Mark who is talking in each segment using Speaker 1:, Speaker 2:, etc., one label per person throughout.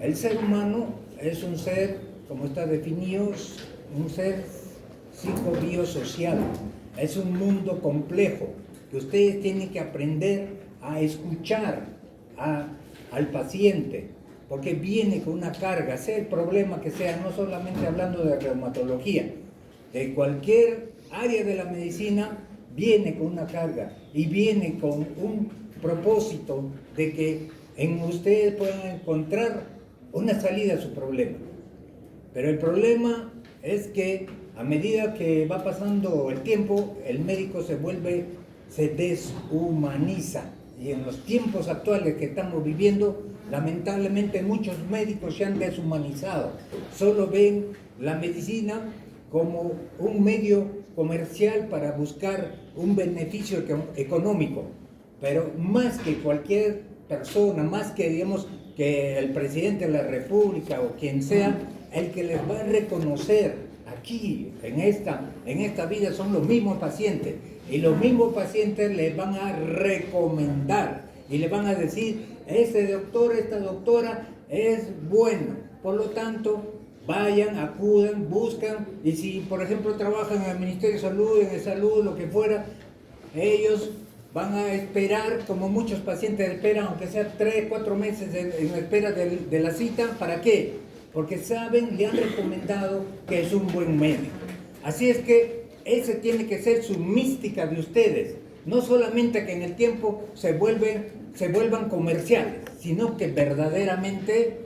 Speaker 1: El ser humano es un ser, como está definido, un ser psicobiosocial. Es un mundo complejo que ustedes tienen que aprender a escuchar al paciente, porque viene con una carga, sea el problema que sea, no solamente hablando de reumatología, de cualquier área de la medicina, viene con una carga y viene con un propósito de que en ustedes puedan encontrar una salida a su problema. Pero el problema es que a medida que va pasando el tiempo, el médico se deshumaniza. Y en los tiempos actuales que estamos viviendo, lamentablemente muchos médicos se han deshumanizado. Solo ven la medicina como un medio comercial para buscar un beneficio económico. Pero más que cualquier persona, más que digamos que el presidente de la República o quien sea, el que les va a reconocer aquí, en esta vida, son los mismos pacientes. Y los mismos pacientes les van a recomendar y le van a decir, este doctor, esta doctora es buena. Por lo tanto, vayan, acudan, buscan. Y si, por ejemplo, trabajan en el Ministerio de Salud, en el Salud, lo que fuera, ellos van a esperar, como muchos pacientes esperan, aunque sea 3, 4 meses en la espera de la cita. ¿Para qué? Porque saben, le han recomendado que es un buen médico. Así es que ese tiene que ser su mística de ustedes. No solamente que en el tiempo se vuelvan comerciales, sino que verdaderamente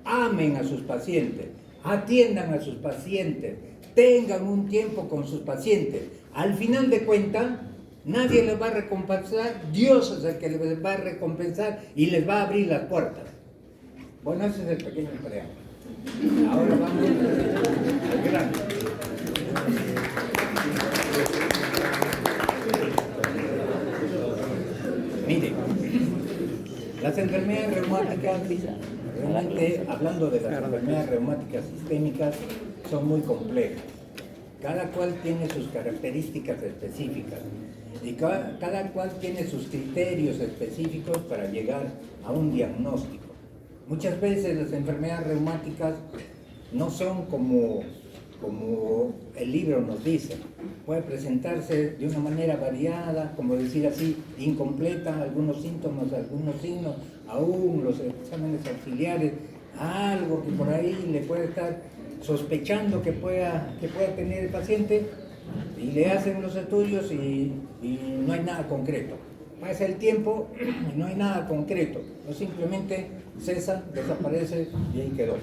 Speaker 1: amen a sus pacientes, atiendan a sus pacientes, tengan un tiempo con sus pacientes. Al final de cuentas, nadie les va a recompensar, Dios es el que les va a recompensar y les va a abrir las puertas. Bueno, ese es el pequeño preámbulo. Ahora vamos al grano. Mire, las enfermedades reumáticas, realmente hablando de las enfermedades reumáticas sistémicas, son muy complejas. Cada cual tiene sus características específicas y cada cual tiene sus criterios específicos para llegar a un diagnóstico. Muchas veces las enfermedades reumáticas no son como el libro nos dice. Puede presentarse de una manera variada, como decir así, incompleta, algunos síntomas, algunos signos, aún los exámenes auxiliares, algo que por ahí le puede estar sospechando que pueda tener el paciente, y le hacen los estudios y no hay nada concreto. Pasa el tiempo y no hay nada concreto, o simplemente cesa, desaparece y ahí quedó.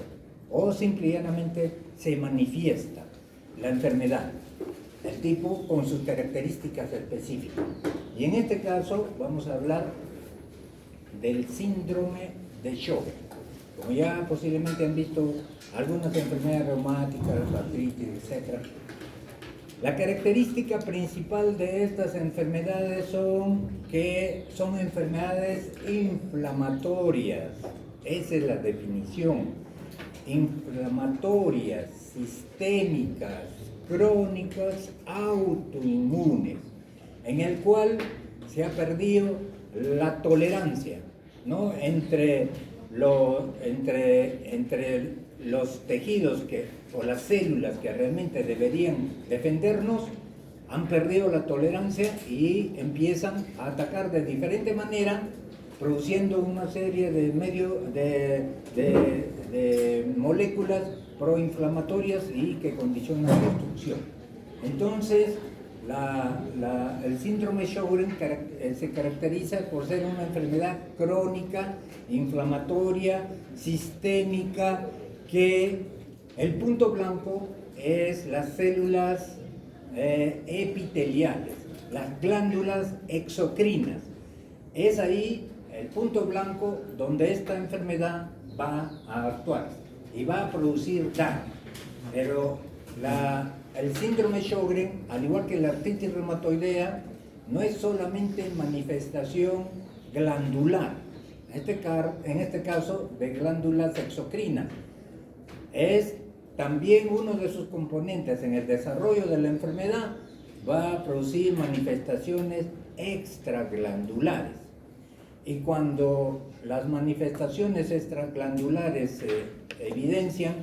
Speaker 1: O simplemente se manifiesta la enfermedad, el tipo con sus características específicas. Y en este caso vamos a hablar del síndrome de Sjögren. Como ya posiblemente han visto algunas enfermedades reumáticas, artritis, etc. La característica principal de estas enfermedades son que son enfermedades inflamatorias. Esa es la definición. Inflamatorias, sistémicas, crónicas, autoinmunes, en el cual se ha perdido la tolerancia, ¿no? entre los tejidos o las células que realmente deberían defendernos, han perdido la tolerancia y empiezan a atacar de diferente manera, produciendo una serie de moléculas proinflamatorias y que condicionan la destrucción. Entonces, el síndrome de Sjögren se caracteriza por ser una enfermedad crónica, inflamatoria, sistémica, que el punto blanco es las células epiteliales, las glándulas exocrinas. Es ahí el punto blanco donde esta enfermedad va a actuar y va a producir daño. Pero el síndrome de Sjögren, al igual que la artritis reumatoidea, no es solamente manifestación glandular, en este caso de glándulas exocrinas. Es también uno de sus componentes en el desarrollo de la enfermedad, va a producir manifestaciones extraglandulares. Y cuando las manifestaciones extraglandulares evidencian,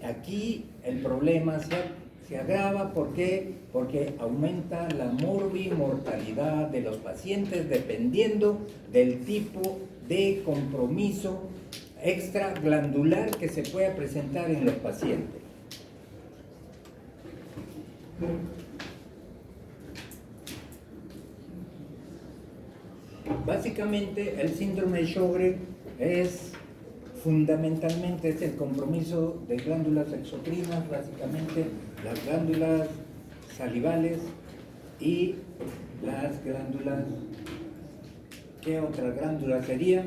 Speaker 1: aquí el problema se agrava. ¿Por qué? Porque aumenta la morbimortalidad de los pacientes dependiendo del tipo de compromiso extraglandular que se pueda presentar en los pacientes. Básicamente, el síndrome de Sjögren es fundamentalmente el compromiso de glándulas exocrinas, básicamente las glándulas salivales y las glándulas, ¿qué otra glándula sería?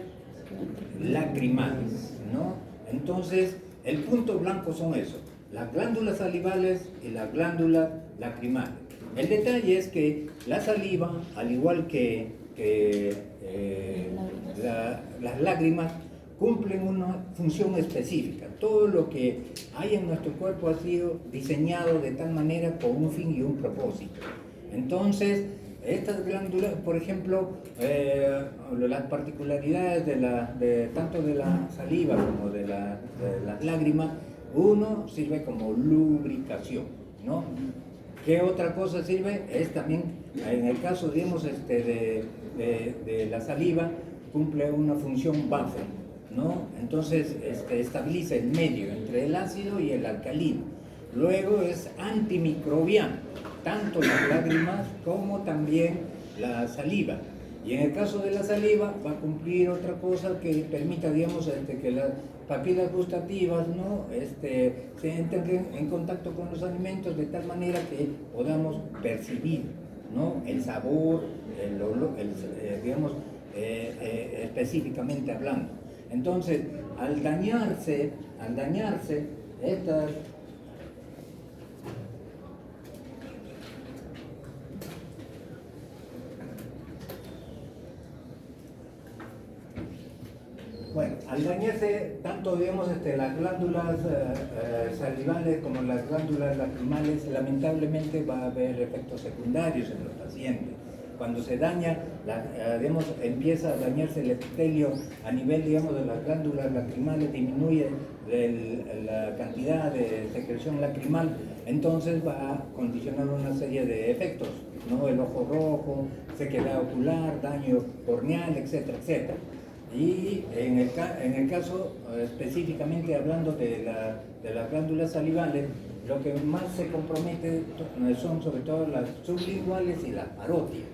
Speaker 1: Lacrimales, ¿no? Entonces, el punto blanco son esos, las glándulas salivales y las glándulas lacrimales. El detalle es que la saliva, al igual que las lágrimas, cumplen una función específica. Todo lo que hay en nuestro cuerpo ha sido diseñado de tal manera con un fin y un propósito. Entonces, estas glándulas, por ejemplo, las particularidades tanto de la saliva como de las lágrimas, uno sirve como lubricación, ¿no? ¿Qué otra cosa sirve? Es también, en el caso, digamos, de la saliva, cumple una función buffer, ¿no? Entonces, estabiliza el medio entre el ácido y el alcalino. Luego es antimicrobiano, tanto las lágrimas como también la saliva. Y en el caso de la saliva va a cumplir otra cosa que permita, digamos, que las papilas gustativas, ¿no? se entren en contacto con los alimentos de tal manera que podamos percibir, ¿no? El sabor, el olor, digamos, específicamente hablando. Entonces, al dañarse estas al dañarse tanto, digamos, las glándulas salivales como las glándulas lacrimales, lamentablemente va a haber efectos secundarios en los pacientes. Cuando se daña, digamos, empieza a dañarse el epitelio a nivel, digamos, de las glándulas lacrimales, disminuye la cantidad de secreción lacrimal, entonces va a condicionar una serie de efectos, ¿no? El ojo rojo, sequedad ocular, daño corneal, etcétera, etcétera. Y en el caso, específicamente hablando de las glándulas salivales, lo que más se compromete son sobre todo las sublinguales y las parótidas.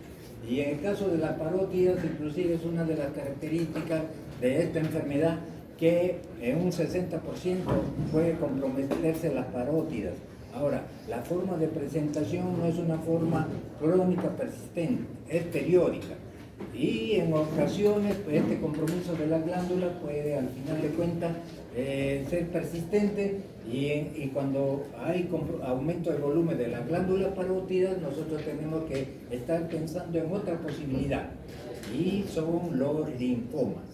Speaker 1: Y en el caso de las parótidas, inclusive es una de las características de esta enfermedad que en un 60% puede comprometerse las parótidas. Ahora, la forma de presentación no es una forma crónica persistente, es periódica. Y en ocasiones este compromiso de la glándula puede al final de cuentas ser persistente y cuando hay aumento del volumen de las glándulas parótidas, nosotros tenemos que estar pensando en otra posibilidad y son los linfomas.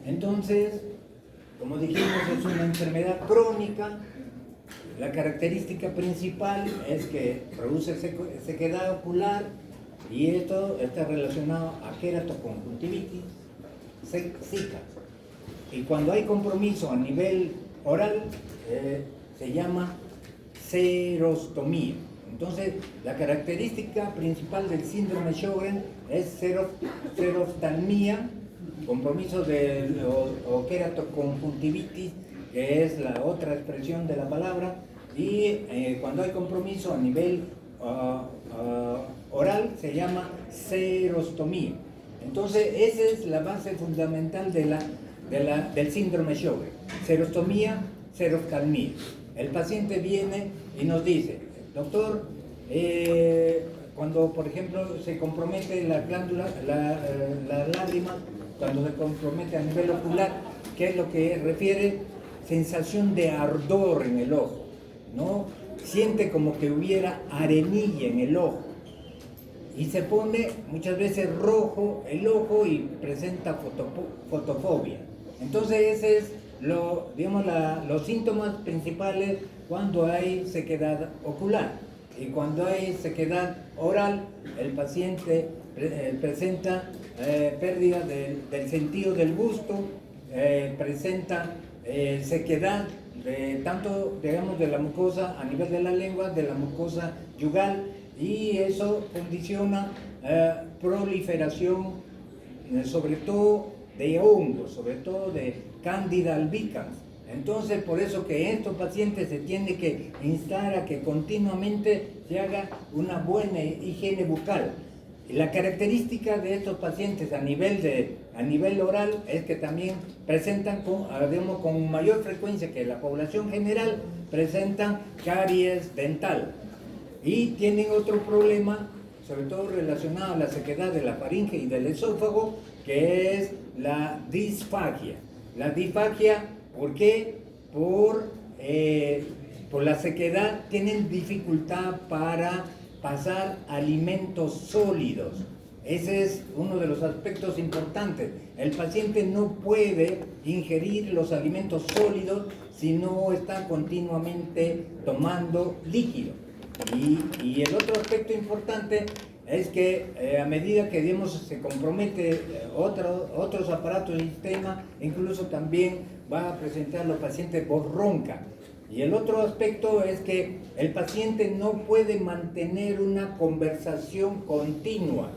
Speaker 1: Entonces, como dijimos, es una enfermedad crónica. La característica principal es que produce sequedad ocular y esto está relacionado a queratoconjuntivitis, zika. Y cuando hay compromiso a nivel oral, se llama xerostomía. Entonces, la característica principal del síndrome de Sjögren es xeroftalmía, compromiso o queratoconjuntivitis, que es la otra expresión de la palabra, y cuando hay compromiso a nivel oral se llama xerostomía. Entonces, esa es la base fundamental del síndrome de Sjögren: xerostomía, xeroftalmía. El paciente viene y nos dice: doctor, cuando por ejemplo se compromete la glándula, la lágrima, cuando se compromete a nivel ocular, ¿qué es lo que refiere? Sensación de ardor en el ojo, ¿no? Siente como que hubiera arenilla en el ojo y se pone muchas veces rojo el ojo y presenta fotofobia. Entonces ese es los síntomas principales cuando hay sequedad ocular. y cuando hay sequedad oral, el paciente presenta pérdida del sentido del gusto, presenta sequedad tanto, digamos, de la mucosa a nivel de la lengua, de la mucosa yugal, y eso condiciona proliferación, sobre todo de hongos, sobre todo de Candida albicans. Entonces, por eso que estos pacientes se tiene que instar a que continuamente se haga una buena higiene bucal. La característica de estos pacientes a nivel oral es que también presentan con mayor frecuencia que la población general, presentan caries dental y tienen otro problema, sobre todo relacionado a la sequedad de la faringe y del esófago, que es la disfagia. La disfagia, ¿por qué? Por la sequedad tienen dificultad para pasar alimentos sólidos. Ese es uno de los aspectos importantes. El paciente no puede ingerir los alimentos sólidos si no está continuamente tomando líquido. Y el otro aspecto importante es que a medida que digamos, se compromete otros aparatos del sistema, incluso también va a presentar los pacientes voz ronca. Y el otro aspecto es que el paciente no puede mantener una conversación continua.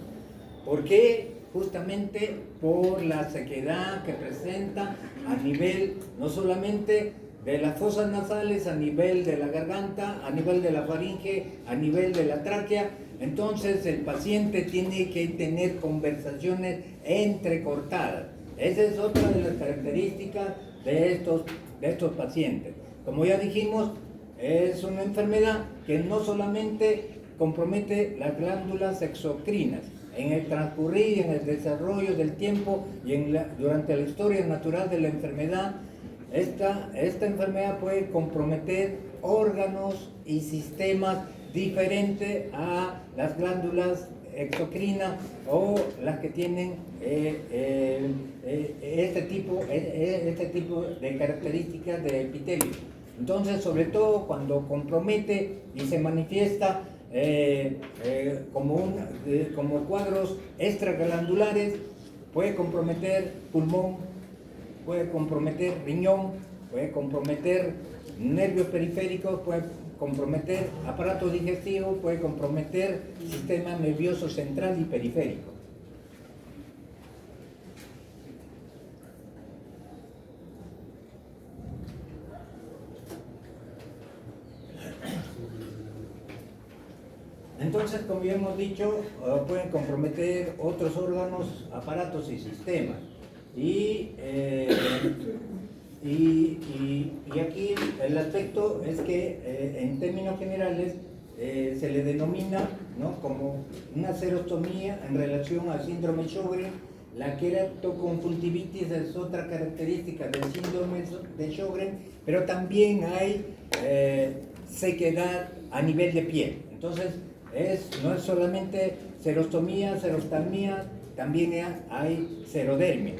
Speaker 1: ¿Por qué? Justamente por la sequedad que presenta a nivel no solamente de las fosas nasales, a nivel de la garganta, a nivel de la faringe, a nivel de la tráquea. Entonces el paciente tiene que tener conversaciones entrecortadas. Esa es otra de las características de estos pacientes. Como ya dijimos, es una enfermedad que no solamente compromete las glándulas exocrinas. En el transcurrir, en el desarrollo del tiempo y durante la historia natural de la enfermedad, esta enfermedad puede comprometer órganos y sistemas diferentes a las glándulas exocrinas o las que tienen este tipo de características de epitelio. Entonces, sobre todo cuando compromete y se manifiesta como cuadros extraglandulares, puede comprometer pulmón, puede comprometer riñón, puede comprometer nervios periféricos, puede comprometer aparato digestivo, puede comprometer sistema nervioso central y periférico. Entonces, como ya hemos dicho, pueden comprometer otros órganos, aparatos y sistemas. Y aquí el aspecto es que en términos generales se le denomina, ¿no?, como una serostomía en relación al síndrome de Sjögren. La queratoconjuntivitis es otra característica del síndrome de Sjögren, pero también hay sequedad a nivel de piel. Entonces, no es solamente serostomía, serostalmía, también hay serodermia.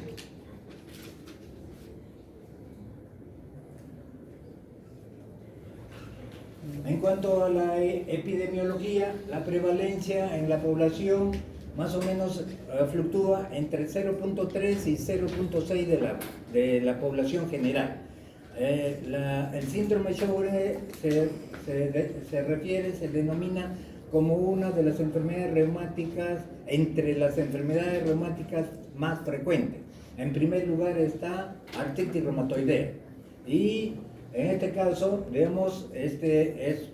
Speaker 1: En cuanto a la epidemiología, la prevalencia en la población más o menos fluctúa entre 0.3 y 0.6 de la población general. El síndrome de Sjögren se denomina como una de las enfermedades reumáticas, entre las enfermedades reumáticas más frecuentes. En primer lugar está artritis reumatoidea. Y en este caso, digamos, es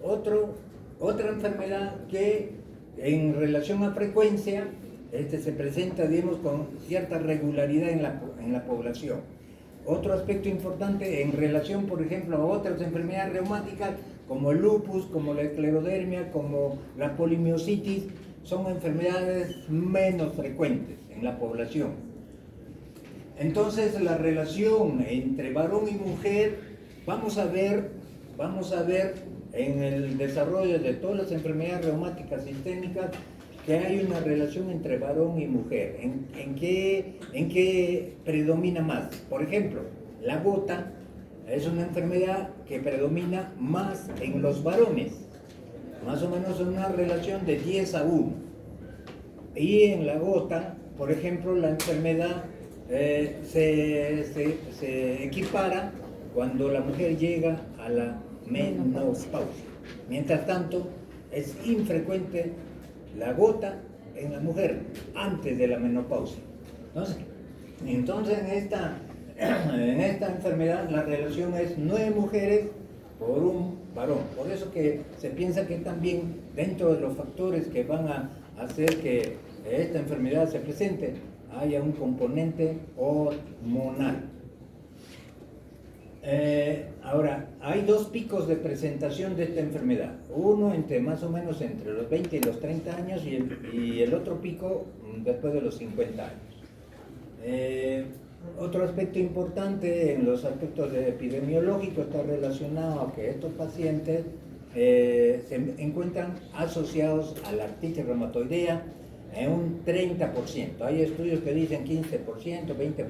Speaker 1: otra enfermedad que en relación a frecuencia se presenta, digamos, con cierta regularidad en la población. Otro aspecto importante en relación, por ejemplo, a otras enfermedades reumáticas como el lupus, como la esclerodermia, como la polimiositis, son enfermedades menos frecuentes en la población. Entonces, la relación entre varón y mujer, vamos a ver en el desarrollo de todas las enfermedades reumáticas sistémicas que hay una relación entre varón y mujer. ¿En qué predomina más? Por ejemplo, la gota es una enfermedad que predomina más en los varones. más o menos una relación de 10-1. Y en la gota, por ejemplo, la enfermedad se equipara cuando la mujer llega a la menopausia. Mientras tanto, es infrecuente la gota en la mujer antes de la menopausia. Entonces en esta enfermedad la relación es 9 mujeres por un varón. Por eso que se piensa que también dentro de los factores que van a hacer que esta enfermedad se presente, haya un componente hormonal. Ahora, hay 2 picos de presentación de esta enfermedad. Uno más o menos entre los 20 y los 30 años y el otro pico después de los 50 años. Otro aspecto importante en los aspectos epidemiológicos está relacionado a que estos pacientes se encuentran asociados a la artritis reumatoidea en un 30%. Hay estudios que dicen 15%, 20%,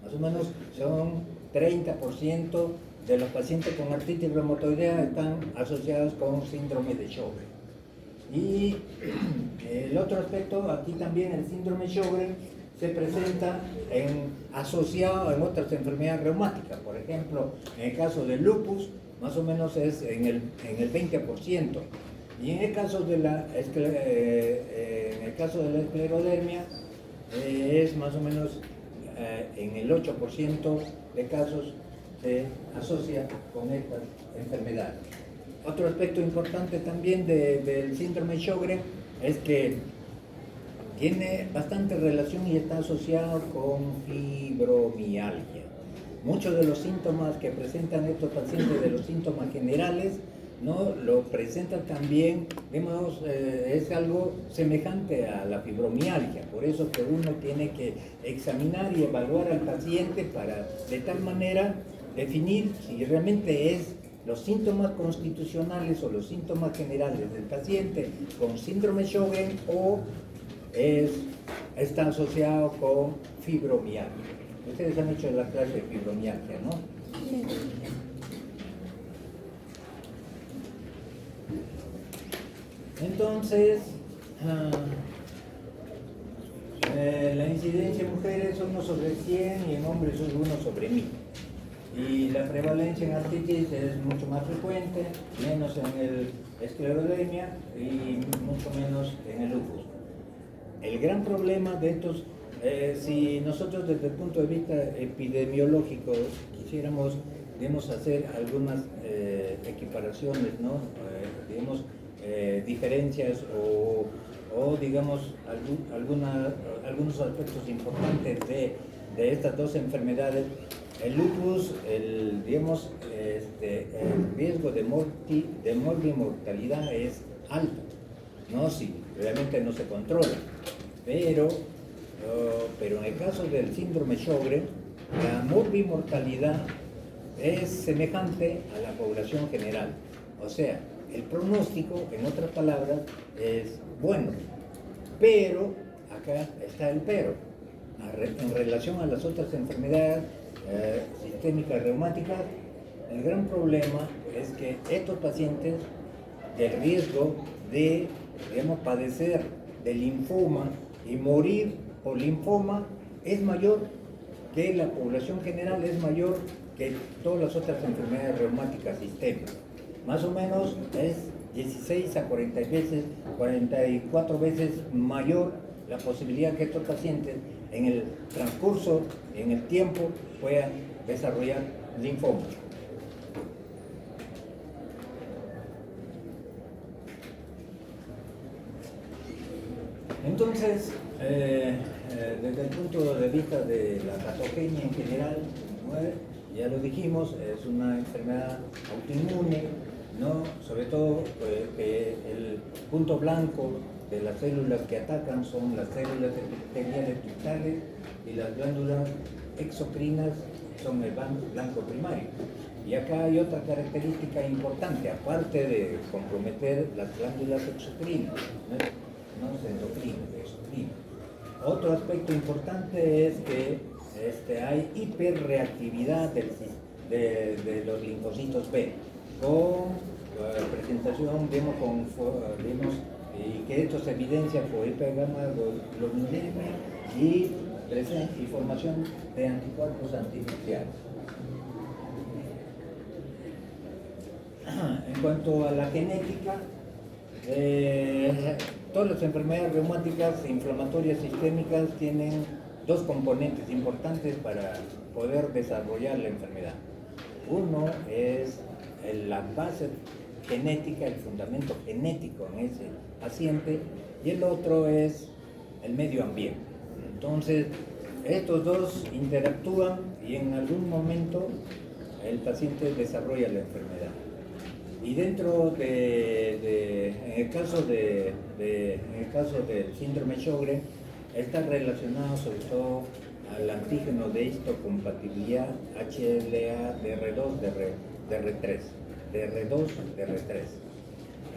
Speaker 1: más o menos son 30% de los pacientes con artritis reumatoidea están asociados con síndrome de Sjögren. Y el otro aspecto, aquí también el síndrome Sjögren se presenta asociado en otras enfermedades reumáticas. Por ejemplo, en el caso del lupus, más o menos es en el 20%. Y en el caso de la esclerodermia es más o menos en el 8% de casos se asocia con estas enfermedades. Otro aspecto importante también del síndrome Sjögren es que tiene bastante relación y está asociado con fibromialgia. Muchos de los síntomas que presentan estos pacientes, de los síntomas generales, ¿no? Lo presentan también, digamos, es algo semejante a la fibromialgia. Por eso que uno tiene que examinar y evaluar al paciente para de tal manera definir si realmente es los síntomas constitucionales o los síntomas generales del paciente con síndrome Sjögren o está asociado con fibromialgia. Ustedes han hecho la clase de fibromialgia, ¿no? Sí. Entonces, la incidencia en mujeres es 1 sobre 100 y en hombres es 1 sobre 1000. Y la prevalencia en artritis es mucho más frecuente, menos en el esclerodermia y mucho menos en el lupus. El gran problema de estos, si nosotros desde el punto de vista epidemiológico quisiéramos, digamos, hacer algunas equiparaciones, ¿no? Digamos, diferencias o digamos, algunos aspectos importantes de estas 2 enfermedades. El lupus, digamos, el riesgo de mortalidad es alto, ¿no? Si realmente no se controla. Pero en el caso del síndrome Sjögren, la morbimortalidad es semejante a la población general. O sea, el pronóstico, en otras palabras, es bueno. Pero, acá está el pero. En relación a las otras enfermedades sistémicas reumáticas, el gran problema es que estos pacientes, el riesgo de, digamos, padecer de linfoma y morir por linfoma es mayor que la población general, es mayor que todas las otras enfermedades reumáticas sistémicas. Más o menos es 16 a 44 veces mayor la posibilidad que estos pacientes en el transcurso, en el tiempo, puedan desarrollar linfoma. Entonces, desde el punto de vista de la patogenia en general, ¿no? Ya lo dijimos, es una enfermedad autoinmune, ¿no? Sobre todo el punto blanco de las células que atacan son las células epiteliales ductales y las glándulas exocrinas son el blanco primario. Y acá hay otra característica importante, aparte de comprometer las glándulas exocrinas, no endocrinas, exocrinas. Otro aspecto importante es que hay hiperreactividad de los linfocitos B, con presentación vimos y que esto se evidencia por esta gamma globulinemia y formación de anticuerpos antinucleares. En cuanto a la genética, todas las enfermedades reumáticas e inflamatorias sistémicas tienen dos componentes importantes para poder desarrollar la enfermedad. Uno es la base genética, el fundamento genético en ese paciente, y el otro es el medio ambiente. Entonces, estos dos interactúan y en algún momento el paciente desarrolla la enfermedad. Y dentro en el caso del síndrome Sjögren, está relacionado sobre todo al antígeno de histocompatibilidad HLA-DR2-DR3. DR2-DR3.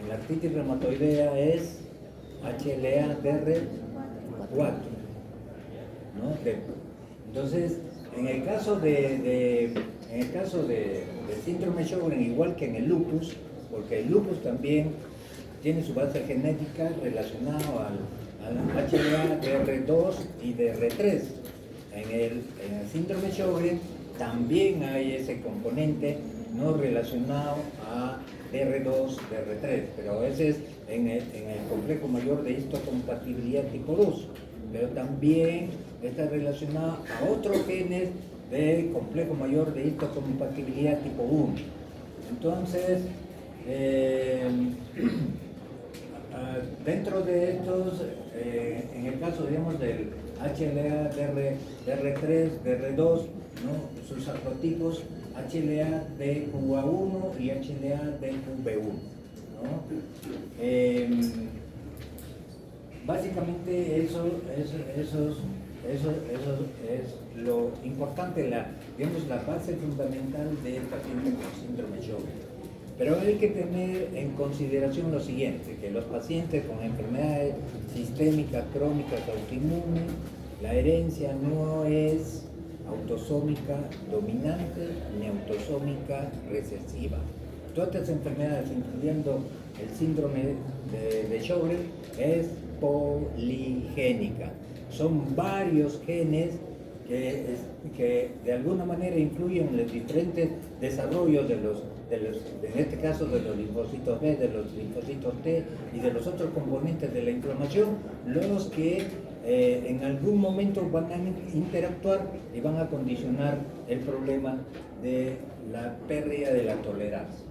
Speaker 1: En la artritis reumatoidea es HLA-DR4, ¿no? Entonces, en el caso del síndrome Sjögren, igual que en el lupus, porque el lupus también tiene su base genética relacionada al HLA-DR2 y DR3. En el síndrome Sjögren también hay ese componente no relacionado a DR2, DR3, pero ese es en el complejo mayor de histocompatibilidad tipo 2, pero también está relacionado a otros genes del complejo mayor de histocompatibilidad tipo 1. Entonces, dentro de estos, en el caso, digamos, del HLA-DR3, DR2, ¿no? Sus haplotipos HLA-DQA1 y HLA-DQB1, ¿no? Básicamente eso es lo importante, digamos, la base fundamental del paciente con síndrome Sjögren. Pero hay que tener en consideración lo siguiente, que los pacientes con enfermedades sistémicas, crónicas, autoinmunes, la herencia no es autosómica dominante ni autosómica recesiva. Todas estas enfermedades, incluyendo el síndrome de Sjögren, es poligénica. Son varios genes que de alguna manera influyen en los diferentes desarrollos en este caso de los linfocitos B, de los linfocitos T y de los otros componentes de la inflamación, los que en algún momento van a interactuar y van a condicionar el problema de la pérdida de la tolerancia.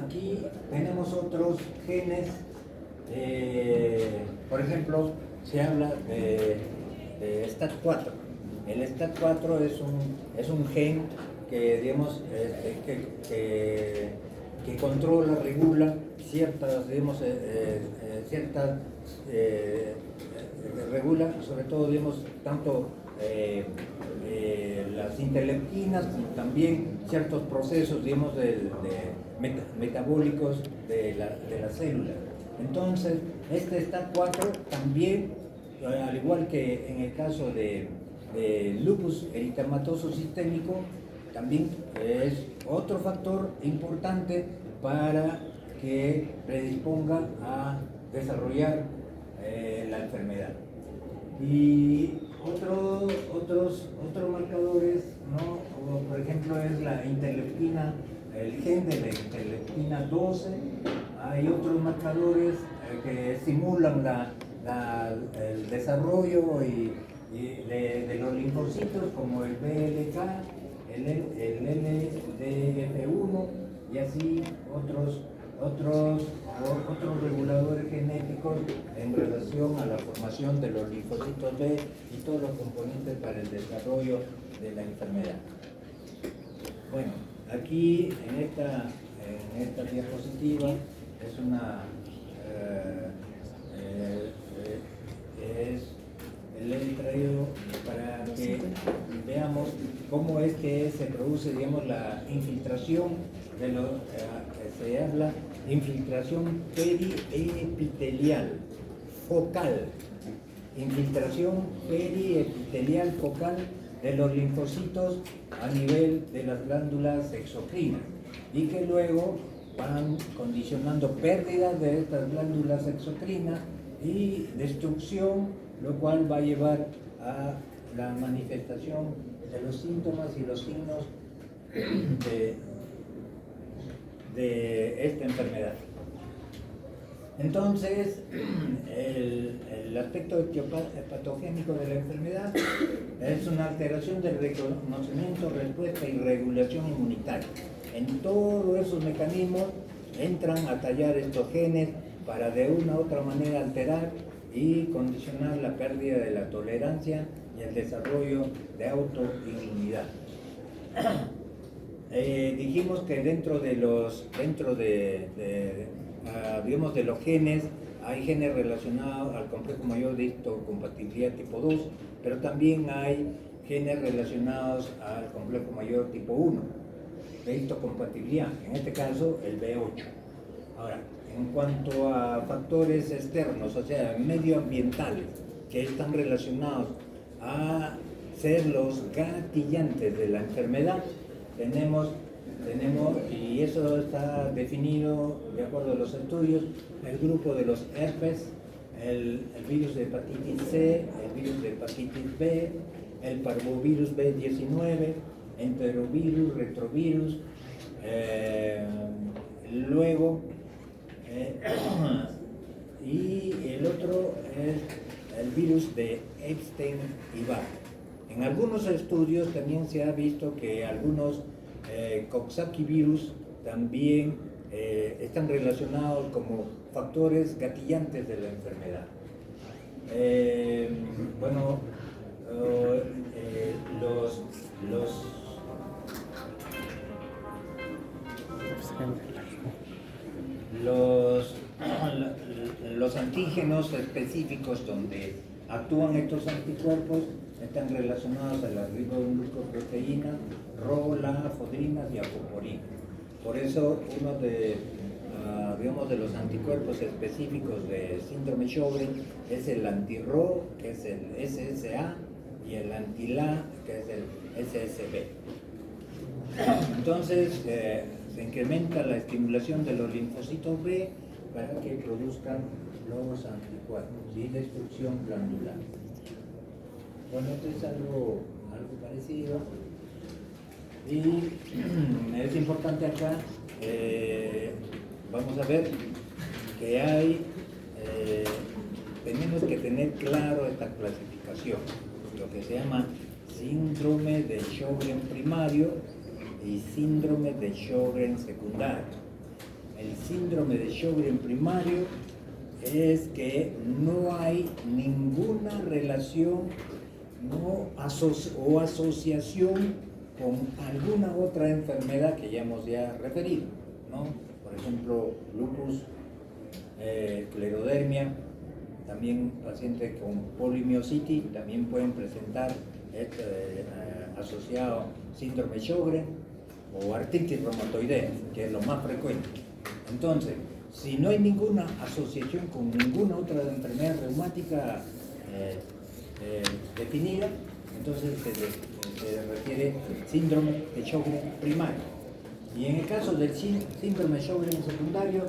Speaker 1: Aquí tenemos otros genes, por ejemplo, se habla de STAT4. El STAT4 es un gen que, digamos, que controla, regula regula sobre todo, digamos, tanto las interleuquinas como también ciertos procesos, digamos, metabólicos de la célula. Entonces, este STAT4 también, al igual que en el caso de lupus eritematoso sistémico, también es otro factor importante para que predisponga a desarrollar la enfermedad. Y otros marcadores, ¿no? Como por ejemplo es la interleuquina, el gen de la interleuquina 12. Hay otros marcadores que estimulan el desarrollo de los linfocitos, como el BLK, el LDF1 y así otros reguladores genéticos en relación a la formación de los linfocitos B y todos los componentes para el desarrollo de la enfermedad. Bueno, aquí en esta diapositiva le he traído para que veamos cómo es que se produce, digamos, la infiltración se habla de infiltración periepitelial focal. Infiltración periepitelial focal de los linfocitos a nivel de las glándulas exocrinas y que luego van condicionando pérdidas de estas glándulas exocrinas y destrucción, lo cual va a llevar a la manifestación de los síntomas y los signos de esta enfermedad. Entonces, el aspecto patogénico de la enfermedad es una alteración del reconocimiento, respuesta y regulación inmunitaria. En todos esos mecanismos entran a tallar estos genes para de una u otra manera alterar y condicionar la pérdida de la tolerancia y el desarrollo de autoinmunidad. Dijimos que dentro de los genes hay genes relacionados al complejo mayor de histocompatibilidad tipo 2, pero también hay genes relacionados al complejo mayor tipo 1 de histocompatibilidad, en este caso el B8. Ahora, en cuanto a factores externos, o sea, medioambientales, que están relacionados a ser los gatillantes de la enfermedad, tenemos, y eso está definido de acuerdo a los estudios, el grupo de los herpes, el virus de hepatitis C, el virus de hepatitis B, el parvovirus B19, enterovirus, retrovirus, luego, y el otro es el virus de Epstein-Barr. En algunos estudios también se ha visto que algunos Coxsackie virus también están relacionados como factores gatillantes de la enfermedad. Los antígenos específicos donde actúan estos anticuerpos están relacionados a la riboglucoproteína, RO, fodrinas y acoporina. Por eso uno de los anticuerpos específicos de síndrome Sjögren es el anti-RO, que es el SSA, y el anti-LA, que es el SSB. Entonces, se incrementa la estimulación de los linfocitos B para que produzcan los anticuerpos y destrucción glandular. Bueno, esto es algo parecido. Y es importante acá, vamos a ver que tenemos que tener claro esta clasificación, lo que se llama síndrome de Sjögren primario y síndrome de Sjögren secundario. El síndrome de Sjögren primario es que no hay ninguna relación o asociación con alguna otra enfermedad que ya hemos referido, ¿no? Por ejemplo, lupus, esclerodermia, también pacientes con polimiositis también pueden presentar asociado síndrome Sjögren o artritis reumatoidea, que es lo más frecuente. Entonces, si no hay ninguna asociación con ninguna otra enfermedad reumática definida, entonces se refiere síndrome de Sjögren primario. Y en el caso del síndrome Sjögren secundario,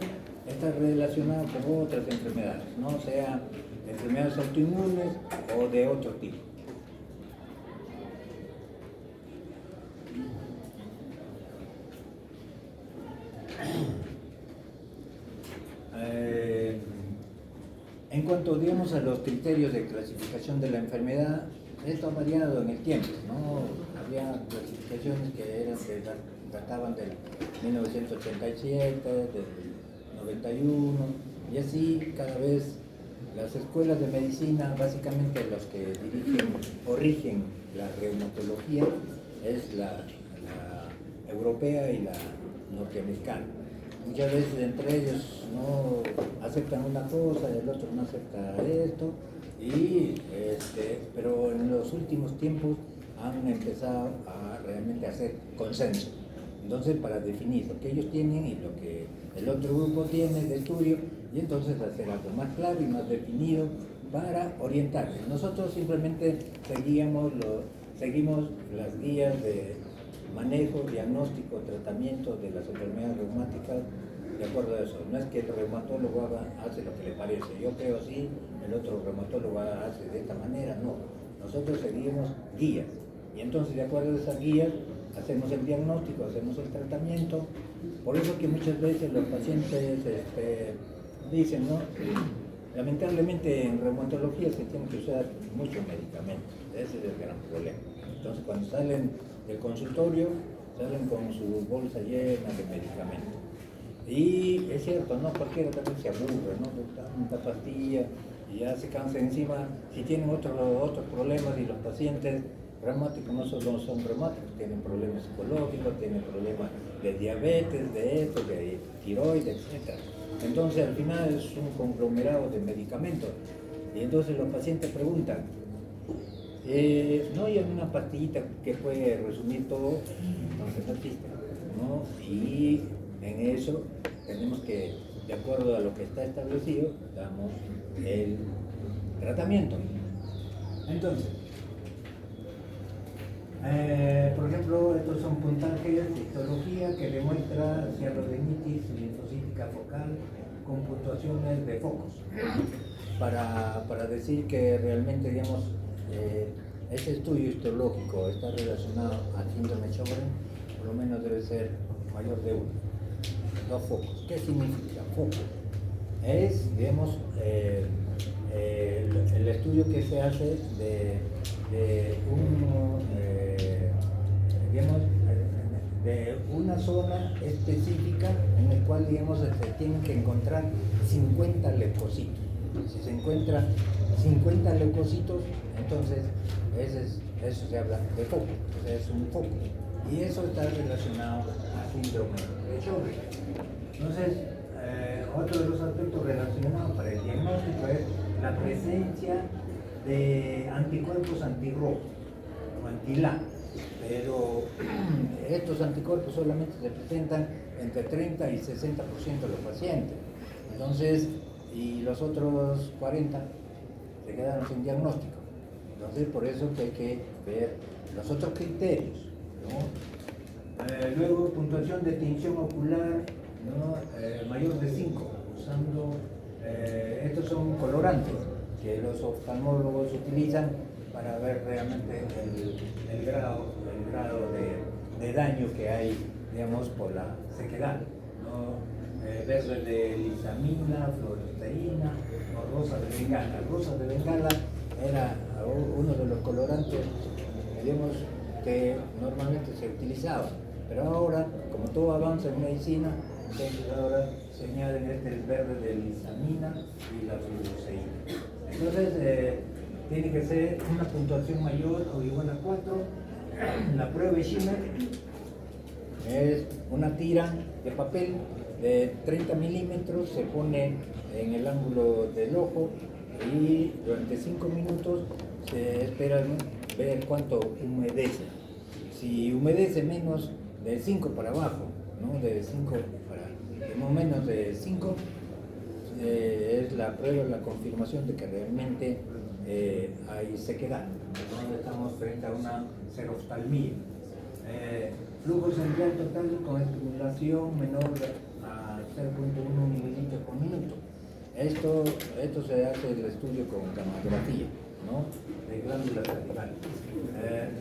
Speaker 1: está relacionado con otras enfermedades, no sea enfermedades autoinmunes o de otro tipo. En cuanto, digamos, a los criterios de clasificación de la enfermedad, esto ha variado en el tiempo, ¿no? Había clasificaciones que databan del 1987, del 91, y así cada vez las escuelas de medicina, básicamente los que rigen la reumatología, es la europea y la norteamericana. Muchas veces entre ellos no aceptan una cosa y el otro no acepta esto, pero en los últimos tiempos han empezado a realmente hacer consenso. Entonces, para definir lo que ellos tienen y lo que el otro grupo tiene de estudio, y entonces hacer algo más claro y más definido para orientarles. Nosotros simplemente seguíamos seguimos las guías de manejo, diagnóstico, tratamiento de las enfermedades reumáticas de acuerdo a eso. No es que el reumatólogo hace lo que le parece, yo creo así, el otro reumatólogo hace de esta manera, no. Nosotros seguimos guías y entonces de acuerdo a esas guías hacemos el diagnóstico, hacemos el tratamiento. Por eso que muchas veces los pacientes dicen, ¿no? Lamentablemente en reumatología se tiene que usar muchos medicamentos, ese es el gran problema. Entonces cuando salen del consultorio, salen con su bolsa llena de medicamentos. Y es cierto, ¿no? Cualquiera también se aburre, ¿no? Tanta pastilla y ya se cansa encima. Si tienen otros problemas y los pacientes reumáticos no solo son reumáticos, tienen problemas psicológicos, tienen problemas de diabetes, de esto, de tiroides, etc. Entonces al final es un conglomerado de medicamentos. Y entonces los pacientes preguntan, ¿no hay alguna pastillita que puede resumir todo? Entonces no existe, ¿no? Y en eso tenemos que, de acuerdo a lo que está establecido, damos el tratamiento. Entonces, por ejemplo, estos son puntajes de histología que demuestra cianodenitis linfocítica focal con puntuaciones de focos para decir que realmente, digamos, ese estudio histológico está relacionado al síndrome de Sjögren, por lo menos debe ser mayor de 1. 2 focos. ¿Qué significa foco? Es, digamos, el estudio que se hace de una zona específica en la cual, digamos, se tienen que encontrar 50 leucocitos. Si se encuentran 50 leucocitos, entonces eso se habla de foco, o sea, es un foco. Y eso está relacionado al síndrome de Sjögren. Entonces, otro de los aspectos relacionados para el diagnóstico es la presencia de anticuerpos antirrojo o anti-LA, pero estos anticuerpos solamente se presentan entre 30 y 60% de los pacientes. Entonces, y los otros 40 se quedaron sin diagnóstico. Entonces, por eso que hay que ver los otros criterios, ¿no? Luego, puntuación de tinción ocular, ¿no? Mayor de 5, usando, estos son colorantes que los oftalmólogos utilizan para ver realmente el grado de daño que hay, digamos, por la sequedad, ¿no? Verde de lisamina, fluoresceína o rosa de bengala. Rosa de bengala era uno de los colorantes, digamos, que normalmente se utilizaba, pero ahora, como todo avanza en medicina, entonces ahora se añaden el verde de lisamina y la fluoresceína. Entonces, tiene que ser una puntuación mayor o igual a 4. La prueba de Schimmer es una tira de papel de 30 milímetros, se pone en el ángulo del ojo y durante 5 minutos se espera ver cuánto humedece. Si humedece menos de 5 para abajo, ¿no? De 5 para menos de 5, es la prueba, la confirmación de que realmente hay sequedad, donde estamos frente a una xeroftalmía. Flujo central total con estimulación menor a 0.1 mililitros por minuto. Esto se hace el estudio con gamografía, ¿no? De glándulas salivales.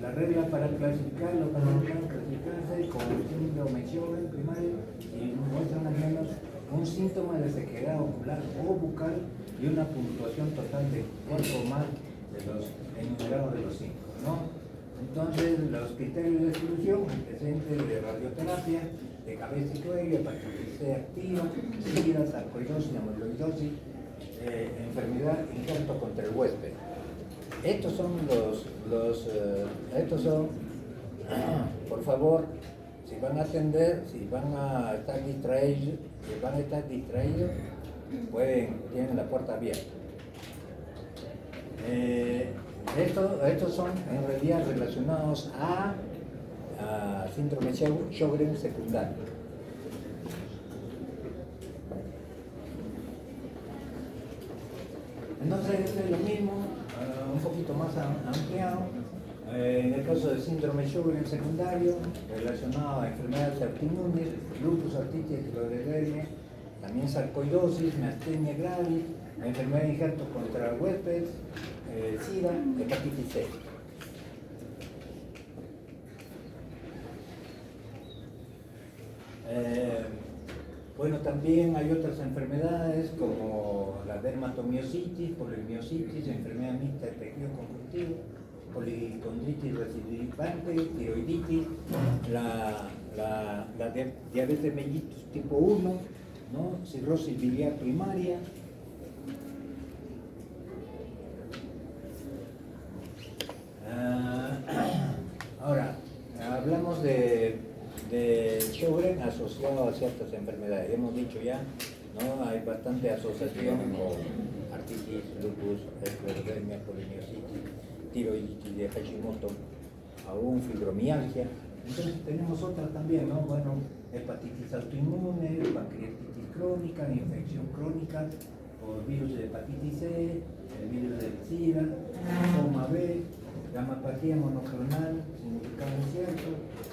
Speaker 1: La regla para clasificarlo, para clasificarse con el síndrome de Sjögren primario y muestran al menos un síntoma de sequedad ocular o bucal y una puntuación total de 4 o más de los enumerados de los 5, ¿no? Entonces, los criterios de exclusión, antecedentes de radioterapia, de cabeza y cuello, hepatitis C activa, SIDA, sarcoidosis, amyloidosis, enfermedad injerto contra el huésped. Estos son por favor, si van a atender, si van a estar distraídos, tienen la puerta abierta. Estos son en realidad relacionados a síndrome de Sjögren secundario. Entonces es lo mismo, un poquito más ampliado. En el caso del síndrome Sjögren secundario, relacionado a enfermedades autoinmunes, lupus, artritis, esclerodermia, también sarcoidosis, miastenia gravis, la enfermedad de injerto contra huéspedes, SIDA, hepatitis C. Bueno, también hay otras enfermedades como la dermatomiositis, polimiositis, enfermedad mixta de tejido conjuntivo, policondritis recidivante, tiroiditis, la diabetes mellitus tipo 1, ¿no? Cirrosis biliar primaria. Ahora, hablamos de Sjögren asociado a ciertas enfermedades. Hemos dicho ya, ¿no? Hay bastante asociación con artritis, lupus, esclerodermia, polimiositis, tiroiditis de Hashimoto, aún fibromialgia. Entonces tenemos otras también, ¿no? Bueno, hepatitis autoinmune, pancreatitis crónica, infección crónica por virus de hepatitis C, el virus del SIDA, coma B, gamapatía monoclonal, significado incierto,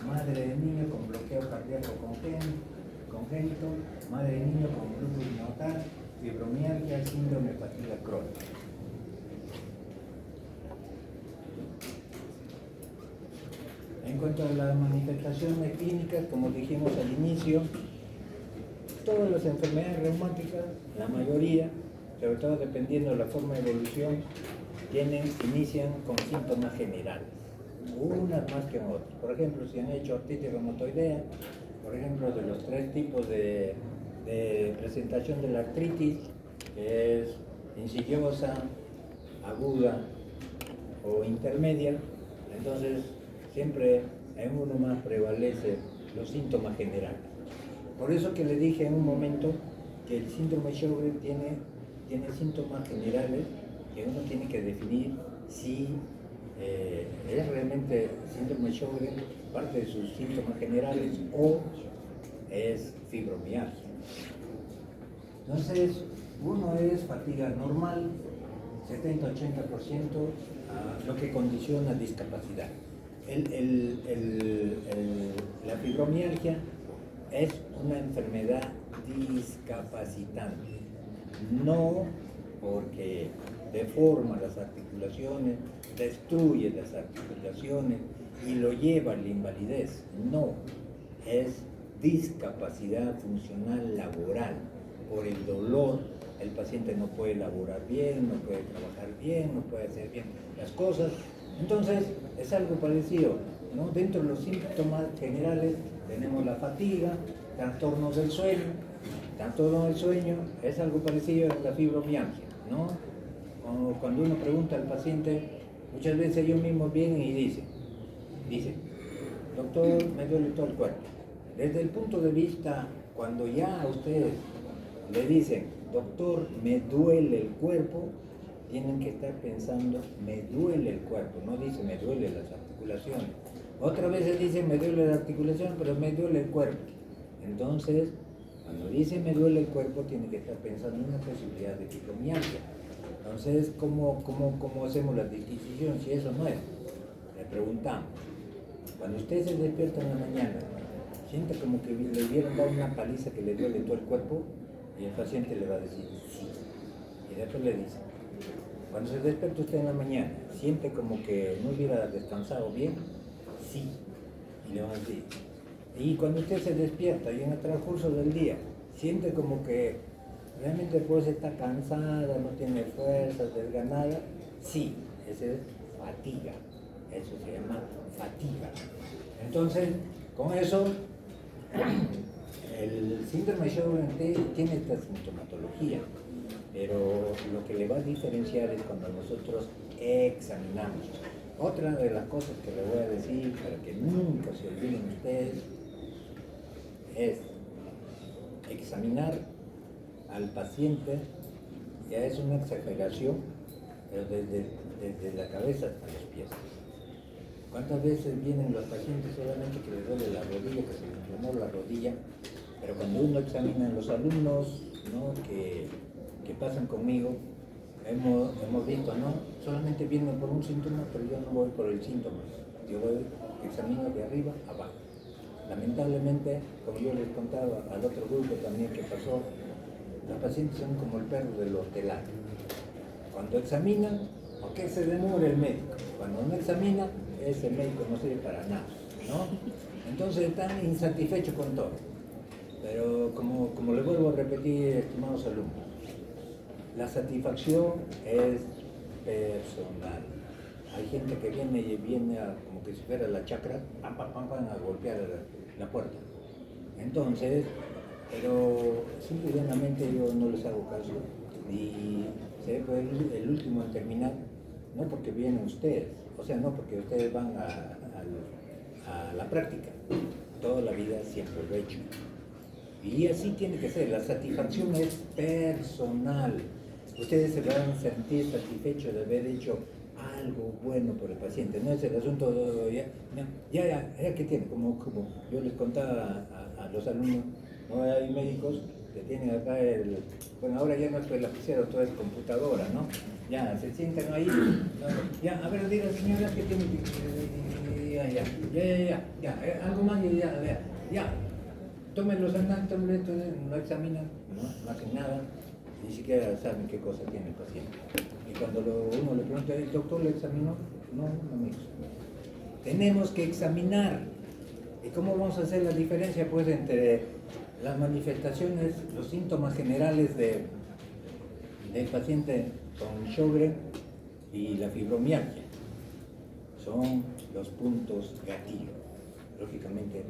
Speaker 1: madre de niño con bloqueo cardíaco congénito, madre de niño con lupus neonatal, fibromialgia, síndrome hepática crónica. En cuanto a las manifestaciones clínicas, como dijimos al inicio, todas las enfermedades reumáticas, la mayoría, sobre todo dependiendo de la forma de evolución, inician con síntomas generales, unas más que otras. Por ejemplo, si han hecho artritis reumatoidea, por ejemplo, de los 3 tipos de presentación de la artritis, que es insidiosa, aguda o intermedia, entonces siempre en uno más prevalece los síntomas generales. Por eso que le dije en un momento que el síndrome Sjögren tiene síntomas generales que uno tiene que definir si es realmente síndrome Sjögren parte de sus síntomas generales o es fibromialgia. Entonces, uno es fatiga normal, 70-80%, lo que condiciona discapacidad. La fibromialgia es una enfermedad discapacitante, no porque deforma las articulaciones, destruye las articulaciones y lo lleva a la invalidez. No, es discapacidad funcional laboral. Por el dolor, el paciente no puede laborar bien, no puede trabajar bien, no puede hacer bien las cosas. Entonces, es algo parecido, ¿no? Dentro de los síntomas generales tenemos la fatiga, trastornos del sueño. Trastorno del sueño es algo parecido a la fibromialgia, ¿no? Cuando uno pregunta al paciente, muchas veces ellos mismos vienen y dicen, doctor, me duele todo el cuerpo. Desde el punto de vista, cuando ya a ustedes le dicen, doctor, me duele el cuerpo, tienen que estar pensando, me duele el cuerpo, no dicen, me duele las articulaciones. Otras veces dicen, me duele la articulación, pero me duele el cuerpo. Entonces, cuando dice me duele el cuerpo, tiene que estar pensando en una posibilidad de fibromialgia. Entonces, ¿cómo hacemos la distinción si eso no es? Le preguntamos. Cuando usted se despierta en la mañana, siente como que le hubieran dado una paliza que le duele todo el cuerpo, y el paciente le va a decir sí. Y después le dice, cuando se despierta usted en la mañana, siente como que no hubiera descansado bien, sí. Y le van a decir, y cuando usted se despierta y en el transcurso del día, siente como que realmente pues está cansada, no tiene fuerzas, desganada, sí, esa es fatiga, eso se llama fatiga. Entonces, con eso, el síndrome de Sjögren tiene esta sintomatología, pero lo que le va a diferenciar es cuando nosotros examinamos. Otra de las cosas que le voy a decir para que nunca se olviden ustedes es examinar al paciente. Ya es una exageración, pero desde la cabeza hasta los pies. ¿Cuántas veces vienen los pacientes solamente que les duele la rodilla, que se les inflamó la rodilla? Pero cuando uno examina a los alumnos, ¿no?, que pasan conmigo, hemos visto, ¿no? Solamente vienen por un síntoma, pero yo no voy por el síntoma. Yo voy, examino de arriba a abajo. Lamentablemente, como yo les contaba al otro grupo también que pasó, los pacientes son como el perro del hortelano. Cuando examinan, aunque se demore el médico, cuando no examina, ese médico no sirve para nada, ¿no? Entonces están insatisfechos con todo. Pero como les vuelvo a repetir, estimados alumnos, la satisfacción es personal. Hay gente que viene como que si fuera la chacra, pam, pam, pam, pam, a golpear la puerta. Entonces, pero simple y llanamente yo no les hago caso y seré el último en terminar, no porque vienen ustedes, o sea, no porque ustedes van a la práctica, toda la vida siempre lo he hecho. Y así tiene que ser, la satisfacción es personal. Ustedes se van a sentir satisfechos de haber hecho algo bueno por el paciente, no es el asunto de, ya, ¿qué tiene? Como yo les contaba a los alumnos, ¿no? Hay médicos que tienen acá bueno, ahora ya no es el lapicero, todo es computadora, ¿no? Ya, se sientan ahí, ¿no? Ya, a ver, diga señora, ¿qué tiene? Ya, algo más, ya. Tomen los anátomos, no examinan, no hacen nada, ni siquiera saben qué cosa tiene el paciente. Y cuando uno le pregunta, ¿el doctor le examinó? No me examinó. Tenemos que examinar. ¿Y cómo vamos a hacer la diferencia? Pues entre las manifestaciones, los síntomas generales del paciente con Sjögren y la fibromialgia. Son los puntos gatillo. Lógicamente,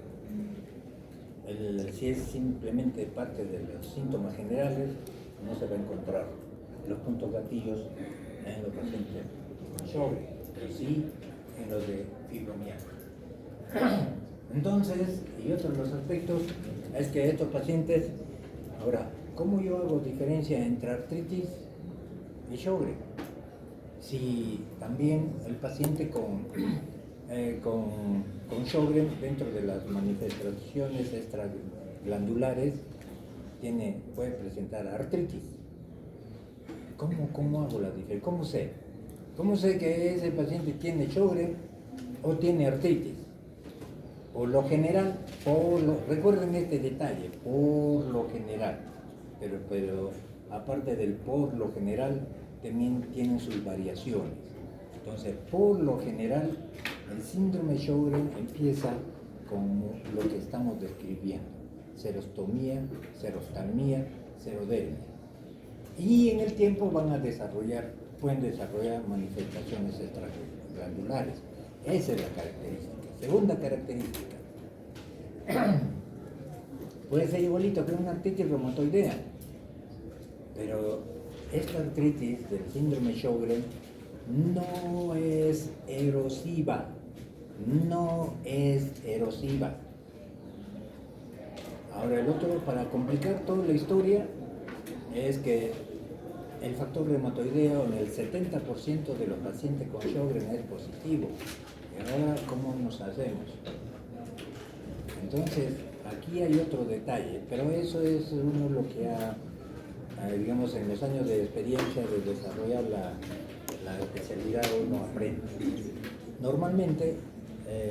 Speaker 1: si es simplemente parte de los síntomas generales, no se va a encontrar los puntos gatillos en los pacientes con Sjögren, pero sí en los de fibromialgia. Entonces, y otro de los aspectos es que estos pacientes, ahora, ¿cómo yo hago diferencia entre artritis y Sjögren? Si también el paciente con Sjögren, dentro de las manifestaciones extraglandulares, puede presentar artritis. ¿Cómo hago la diferencia? ¿Cómo sé? ¿Cómo sé que ese paciente tiene Sjögren o tiene artritis? Por lo general, recuerden este detalle, por lo general, pero aparte del por lo general, también tienen sus variaciones. Entonces, por lo general, el síndrome Sjögren empieza con lo que estamos describiendo: xerostomía, xeroftalmía, xerodermia. Y en el tiempo pueden desarrollar manifestaciones extraglandulares. Esa es la característica. Segunda característica. Puede ser igualito que una artritis reumatoidea, pero esta artritis del síndrome Sjögren no es erosiva. Ahora el otro, para complicar toda la historia, es que el factor reumatoideo en el 70% de los pacientes con Sjögren es positivo. Y ahora, ¿cómo nos hacemos? Entonces, aquí hay otro detalle, pero eso es uno lo que digamos, en los años de experiencia de desarrollar la especialidad uno aprende. Normalmente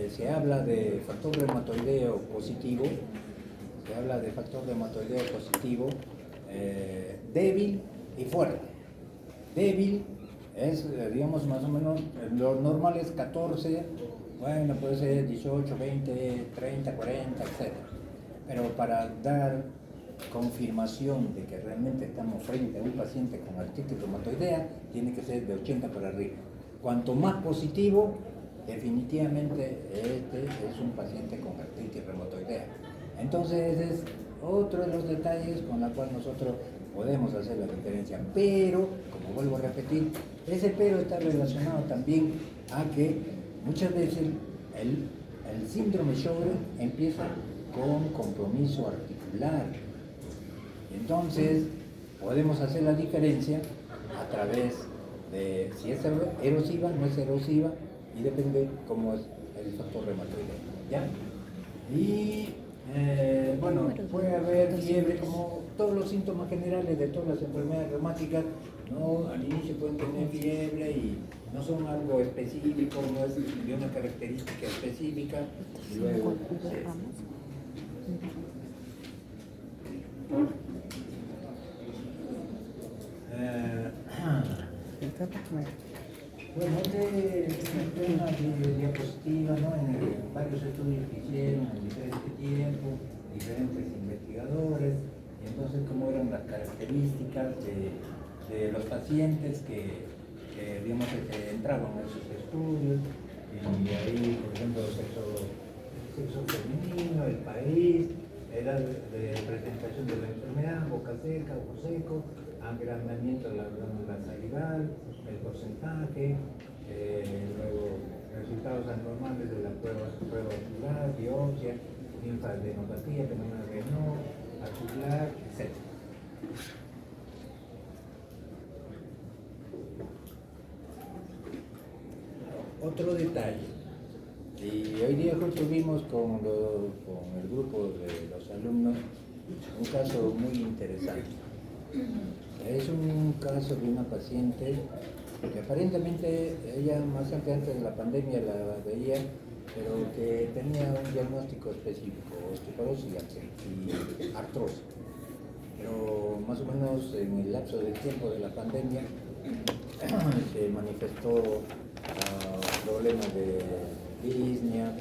Speaker 1: se habla de factor reumatoideo positivo, débil y fuerte. Débil es, digamos, más o menos, lo normal es 14, bueno, puede ser 18, 20, 30, 40, etc. Pero para dar confirmación de que realmente estamos frente a un paciente con artritis reumatoidea, tiene que ser de 80 para arriba. Cuanto más positivo, definitivamente este es un paciente con artritis reumatoidea. Entonces ese es otro de los detalles con el cual nosotros podemos hacer la diferencia. Pero, como vuelvo a repetir, ese pero está relacionado también a que muchas veces el síndrome Sjögren empieza con compromiso articular. Entonces, podemos hacer la diferencia a través de si es erosiva, no es erosiva, y depende cómo es el factor reumatoideo, ¿ya? Y bueno, puede haber fiebre, como todos los síntomas generales de todas las enfermedades reumáticas, ¿no? Al inicio pueden tener fiebre y no son algo específico, no es de una característica específica, y luego bueno, este es una diapositiva, ¿no? En varios estudios que hicieron en diferente tiempo, diferentes investigadores, y entonces cómo eran las características de los pacientes que digamos, que entraban en esos estudios, y ahí, por ejemplo, sexo femenino, el país, edad de presentación de la enfermedad, boca seca, ojo seco, agrandamiento de la glándula salival, el porcentaje, luego resultados anormales de la prueba ocular, biopsia, linfadenopatía, fenómeno renal, acular, etc. Otro detalle, y hoy día justo vimos con el grupo de los alumnos un caso muy interesante. Es un caso de una paciente que aparentemente ella más antes de la pandemia la veía, pero que tenía un diagnóstico específico, osteoporosis y artrosis. Pero más o menos en el lapso del tiempo de la pandemia se manifestó problemas de disnea,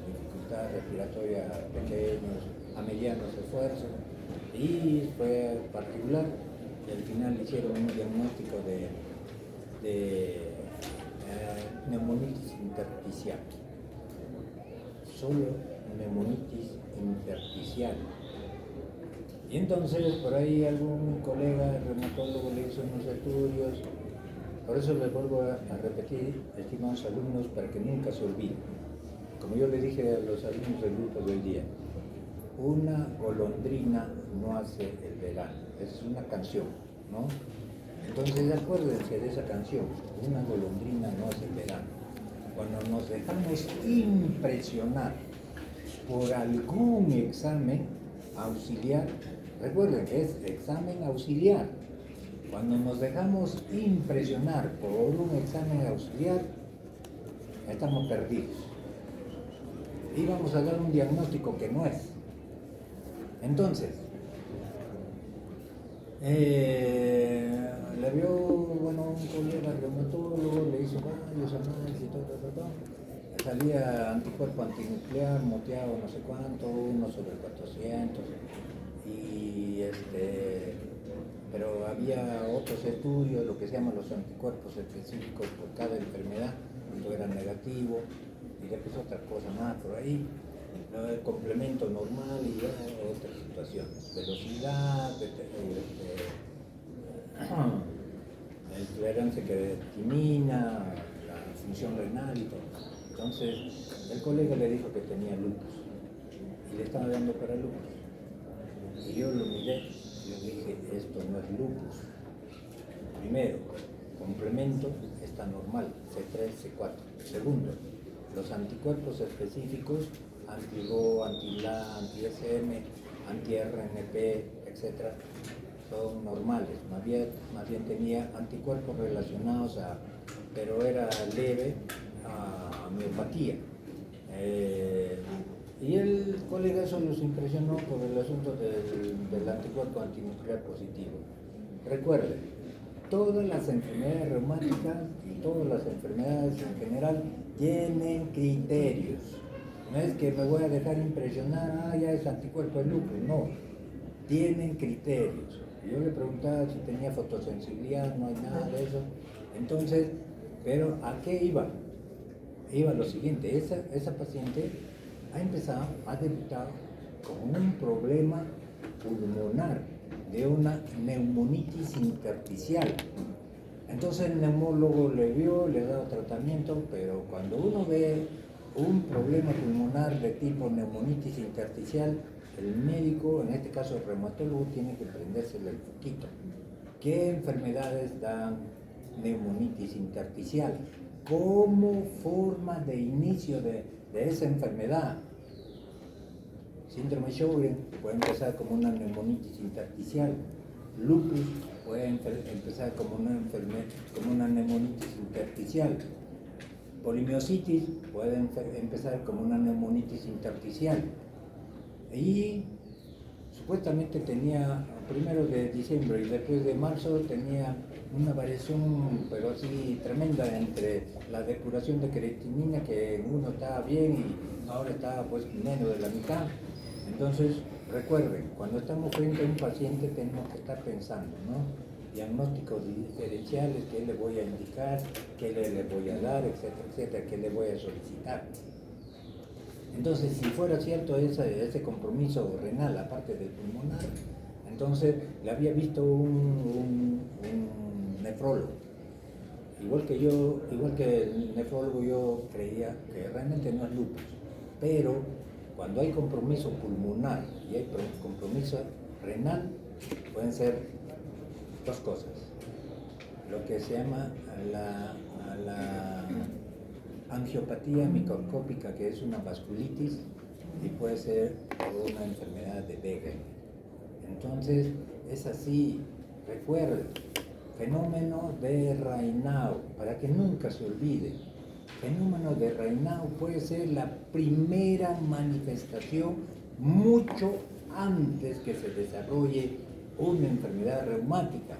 Speaker 1: dificultad respiratoria pequeños a medianos esfuerzos, y fue particular, y al final hicieron un diagnóstico de neumonitis intersticial, solo neumonitis intersticial. Y entonces por ahí algún colega reumatólogo le hizo unos estudios. Por eso les vuelvo a repetir, estimados alumnos, para que nunca se olviden. Como yo le dije a los alumnos del grupo de hoy día, una golondrina no hace el verano, es una canción, ¿no? Entonces acuérdense de esa canción, una golondrina no hace el verano. Cuando nos dejamos impresionar por algún examen auxiliar, recuerden que es examen auxiliar. Cuando nos dejamos impresionar por un examen auxiliar, estamos perdidos. Y vamos a dar un diagnóstico que no es. Entonces, le vio, bueno, un colega reumatólogo, le hizo varios análisis y todo. Salía anticuerpo antinuclear, moteado no sé cuánto, 1/400, y pero había otros estudios, lo que se llaman los anticuerpos específicos por cada enfermedad, cuando era negativo, y después otra cosa más por ahí, ¿no? El complemento normal y otras situaciones, velocidad, el tolerancia creatinina, la función renal y todo. Entonces, el colega le dijo que tenía lupus, y le estaba dando para lupus. Y yo lo miré, yo dije, esto no es lupus. Primero, complemento está normal, C3, C4. Segundo, los anticuerpos específicos, anti-RO, anti-LA, anti-SM, anti-RNP, etc., son normales. Más bien tenía anticuerpos relacionados pero era leve, a miopatía. Y el colega solo se impresionó por el asunto del anticuerpo antinuclear positivo. Recuerden, todas las enfermedades reumáticas y todas las enfermedades en general tienen criterios. No es que me voy a dejar impresionar, ya es anticuerpo de lupus, no. Tienen criterios. Yo le preguntaba si tenía fotosensibilidad, no hay nada de eso. Entonces, pero ¿a qué iba? Iba lo siguiente, esa paciente ha debutado con un problema pulmonar de una neumonitis intersticial. Entonces el neumólogo le vio, le ha dado tratamiento, pero cuando uno ve un problema pulmonar de tipo neumonitis intersticial, el médico, en este caso el reumatólogo, tiene que prendérsele el foquito. ¿Qué enfermedades dan neumonitis intersticial? ¿Cómo forma de inicio de esa enfermedad? Síndrome Sjögren puede empezar como una neumonitis intersticial. Lupus puede empezar como como una neumonitis intersticial. Polimiositis puede empezar como una neumonitis intersticial. Y supuestamente tenía, primero de diciembre y después de marzo, tenía una variación, pero así tremenda, entre la depuración de creatinina, que uno estaba bien y ahora está pues menos de la mitad. Entonces, recuerden, cuando estamos frente a un paciente tenemos que estar pensando, ¿no? Diagnósticos diferenciales, qué le voy a indicar, qué le voy a dar, etcétera, etcétera, qué le voy a solicitar. Entonces, si fuera cierto ese compromiso renal, aparte del pulmonar, entonces le había visto un nefrólogo. Igual que el nefrólogo, yo creía que realmente no es lupus, pero cuando hay compromiso pulmonar y hay compromiso renal, pueden ser dos cosas. Lo que se llama la angiopatía microscópica, que es una vasculitis, y puede ser una enfermedad de Wegener. Entonces, es así, recuerden, fenómeno de Raynaud, para que nunca se olvide. Fenómeno de Raynaud puede ser la primera manifestación mucho antes que se desarrolle una enfermedad reumática.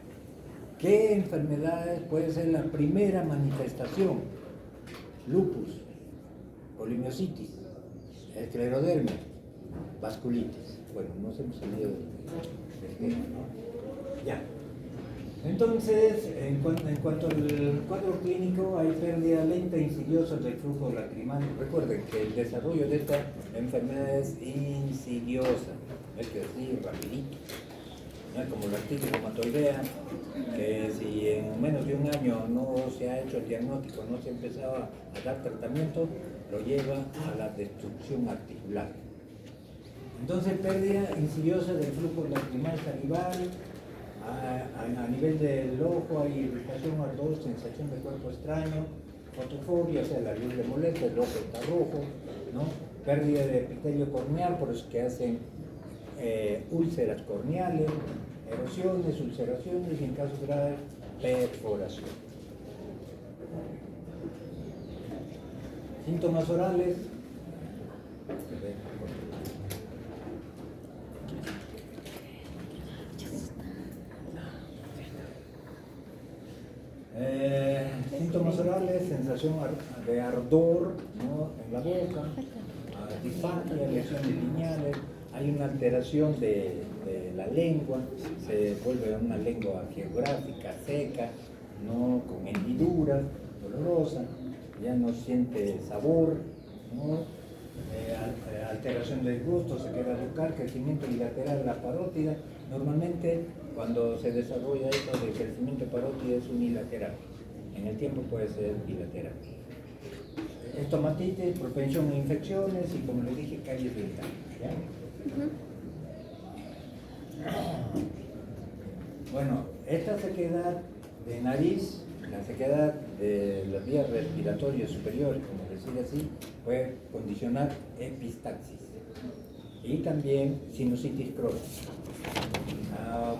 Speaker 1: ¿Qué enfermedades puede ser la primera manifestación? Lupus, polimiositis, esclerodermia, vasculitis. Bueno, nos hemos salido del tema, ¿no? Ya. Entonces, en cuanto al cuadro clínico, hay pérdida lenta e insidiosa del flujo lacrimal. Recuerden que el desarrollo de esta enfermedad es insidiosa, es que así rapidito. ¿No? Como la artritis reumatoidea, que si en menos de un año no se ha hecho el diagnóstico, no se empezaba a dar tratamiento, lo lleva a la destrucción articular. Entonces, pérdida insidiosa del flujo lacrimal salival, a nivel del ojo hay irritación, ardor, sensación de cuerpo extraño, fotofobia, o sea, la luz le molesta, el ojo está rojo, ¿no? Pérdida de epitelio corneal, por eso que hacen úlceras corneales, erosiones, ulceraciones y en casos graves, perforación. Síntomas orales. Síntomas orales, sensación de ardor, ¿no? En la boca, disfagia, lesiones lineales, hay una alteración de la lengua, se vuelve una lengua geográfica, seca, ¿no? Con hendiduras, dolorosa, ya no siente sabor, ¿no? Alteración del gusto, sequedad bucal, crecimiento bilateral de la parótida. Normalmente cuando se desarrolla esto del crecimiento parótida es unilateral, en el tiempo puede ser bilateral. Estomatitis, propensión a infecciones y, como les dije, caries dentales. Bueno, esta sequedad de nariz, la sequedad de las vías respiratorias superiores, como decir así, puede condicionar epistaxis y también sinusitis crónica.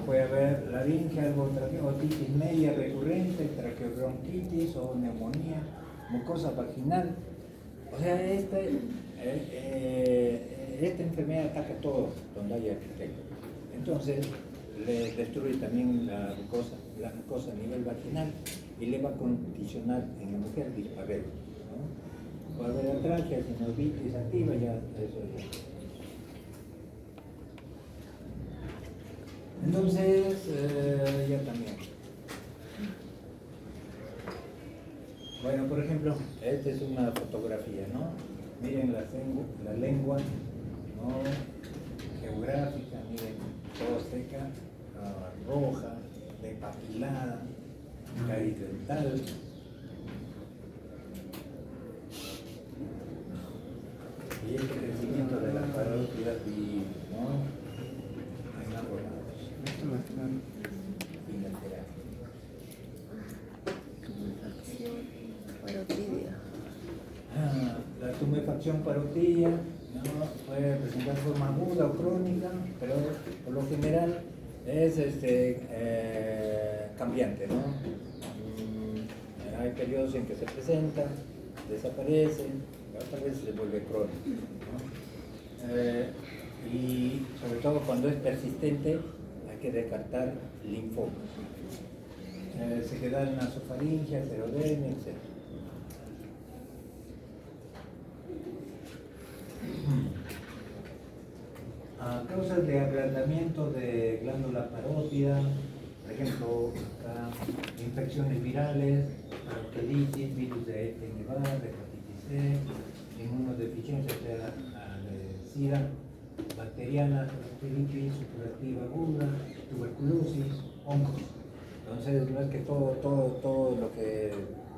Speaker 1: Puede haber laringe, otitis media recurrente, traqueobronquitis o neumonía, mucosa vaginal. O sea, esta enfermedad ataca todo donde haya epitelio. Entonces, le destruye también la mucosa a nivel vaginal y le va a condicionar en la mujer dispareo, ¿no? Puede haber atrachia, sinovitis activa, ya eso ya. Entonces, ya también. Bueno, por ejemplo, esta es una fotografía, ¿no? Miren la lengua, ¿no? Geográfica, miren, todo seca, roja, depapilada, caries dental. Y este crecimiento de las parótidas, ¿no? En ambos lados. Bilateral.
Speaker 2: Parotidia.
Speaker 1: La tumefacción parotidia, ¿no? Puede presentar forma aguda o crónica, pero por lo general es cambiante, ¿no? Hay periodos en que se presenta, desaparece, otras veces se vuelve crónico, ¿no? Y sobre todo cuando es persistente hay que descartar linfomas. Se quedan nasofaringias, serodermia, etc. Causas de agrandamiento de glándula parótida, por ejemplo, acá, infecciones virales, paropteritis, virus de Epstein-Barr, hepatitis C, inmunodeficiencia de SIDA, bacteriana, paropteritis, supurativa aguda, tuberculosis, hongos. Entonces, no es que todo lo que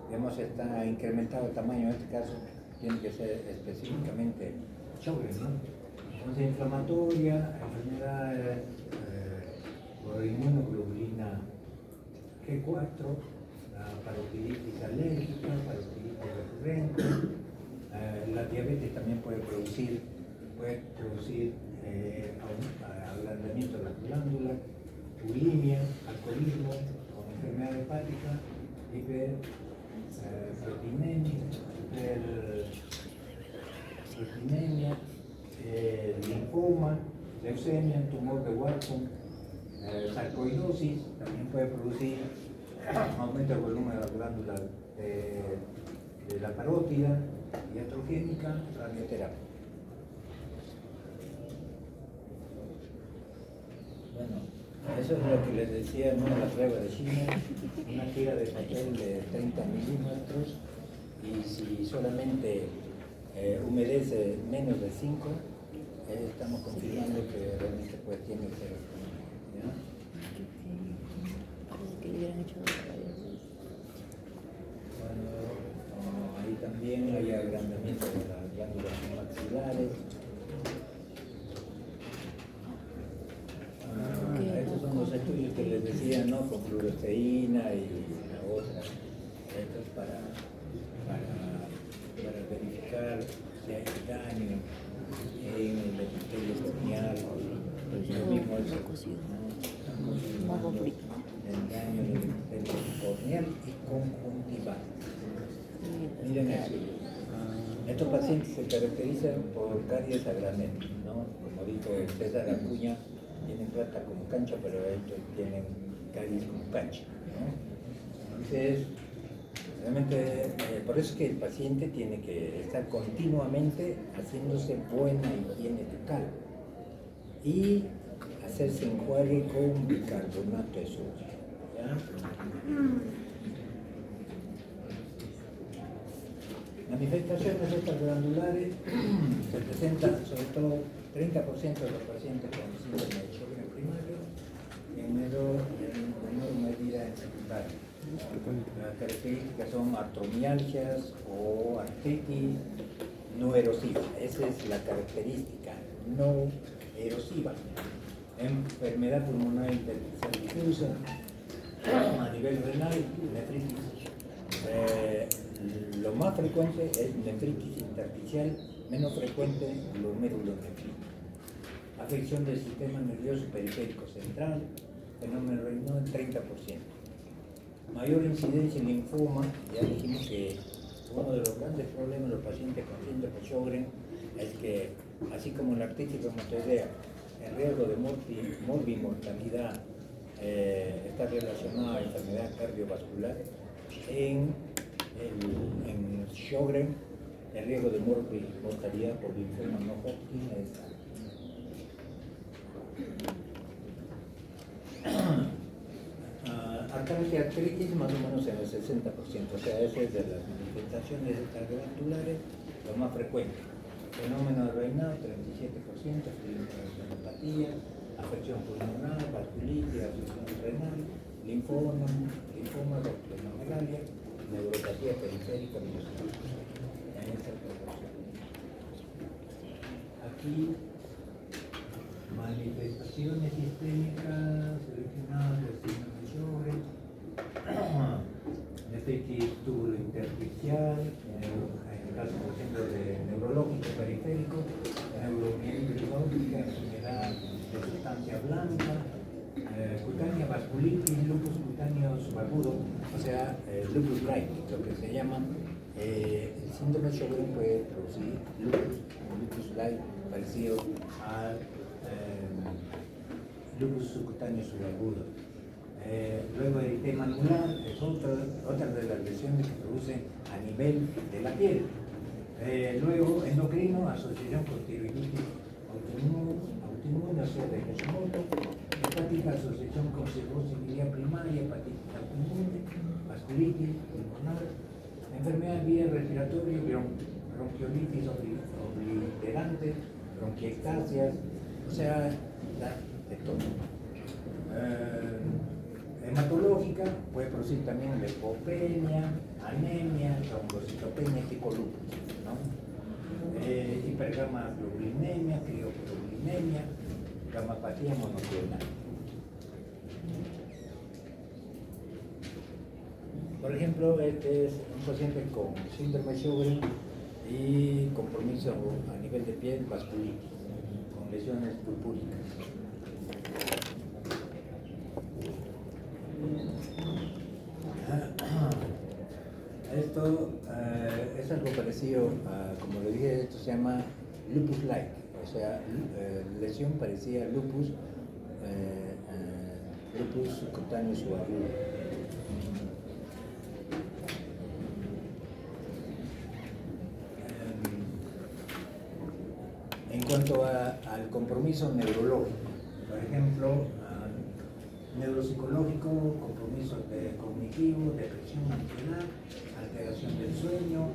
Speaker 1: digamos, está incrementado el tamaño, en este caso, tiene que ser específicamente Sjögren, ¿no? Entonces, inflamatoria, enfermedad por inmunoglobulina G4, la parotiditis alérgica, parotiditis recurrente, la diabetes también puede producir agrandamiento de las glándulas, bulimia, alcoholismo, con enfermedad hepática, hiperproteinemia, linfoma, leucemia, tumor de Wartburg, sarcoidosis, también puede producir aumento del volumen de la glándula de la parótida, iatrogénica, radioterapia. Bueno, eso es lo que les decía, ¿no? La prueba de Schindler, una tira de papel de 30 milímetros y si solamente humedece menos de 5, estamos confirmando que realmente pues tiene que ser ¿ya?
Speaker 2: Parece que le hubieran hecho
Speaker 1: Bueno, ahí también hay agrandamiento de las glándulas maxilares. Estos son los estudios que les decía, ¿no? Con fluoresceína y la otra. Esto es para verificar si hay daño en el epitelio corneal, lo mismo el daño del epitelio corneal y conjuntival. Miren eso. Estos pacientes se caracterizan por caries a granel, ¿no? Como dijo César Acuña, tienen plata como cancha, pero estos tienen caries como cancha, ¿no? Entonces, realmente, por eso es que el paciente tiene que estar continuamente haciéndose buena higiene bucal y hacerse enjuague con bicarbonato de sodio, ¿ya? Manifestaciones estas glandulares se presentan sobre todo 30% de los pacientes con síndrome de Sjögren primario y en menor medida en secundario. Las características son artromialgias o artritis no erosiva. Esa es la característica, no erosiva. Enfermedad pulmonar intersticial difusa, a nivel renal, nefritis. Lo más frecuente es nefritis intersticial, menos frecuente glomerulonefritis. Afección del sistema nervioso periférico central, fenómeno Raynaud en 30%. Mayor incidencia en linfoma, ya dijimos que uno de los grandes problemas de los pacientes con síndrome de Sjögren es que, así como la artritis reumatoidea, el riesgo de morbimortalidad está relacionado a enfermedad cardiovascular. En Sjögren, el riesgo de morbimortalidad por linfoma no Hodgkin es alto. Arcancia artritis más o menos en el 60%, o sea, esa es de las manifestaciones glandulares lo más frecuente. Fenómeno de Raynaud, 37%, fibromialgia, afección pulmonar, vasculitis, afección renal, linfoma, glomerularia, neuropatía periférica miocítica. En esta proporción. Aquí, manifestaciones sistémicas seleccionadas del síndrome de Sjögren, nefritis tubulointersticial, en el caso, por ejemplo, de neurológico periférico, neuromielitis óptica, enfermedad de sustancia blanca, cutánea vasculitis, lupus cutáneo cutáneo subagudo, o sea, lupus light, lo que se llama. El síndrome de Sjögren puede producir lupus light parecido al lupus subcutáneo subagudo. Luego el eritema anular es otra de las lesiones que producen a nivel de la piel. Luego endocrino, asociación con tiroiditis autoinmune, o sea, de Hashimoto. Hepática, asociación con cirrosis biliar primaria, hepatitis autoinmune, vasculitis pulmonar, enfermedad vía respiratoria, bronquiolitis obliterante, bronquiectasias, o sea, de todo. Hematológica puede producir también leucopenia, anemia, trombocitopenia tipo lupus, ¿no? Hipergamaglobulinemia, crioglobulinemia, gamapatía monoclonal. Por ejemplo, este es un paciente con síndrome de Sjögren y compromiso a nivel de piel vasculitis, con lesiones purpúricas. Esto es algo parecido a, como le dije, esto se llama lupus light, o sea, lesión parecida a lupus, lupus subcutáneo subagudo. En cuanto al compromiso neurológico, por ejemplo, neuropsicológico, compromiso cognitivo, depresión, ansiedad, alteración del sueño,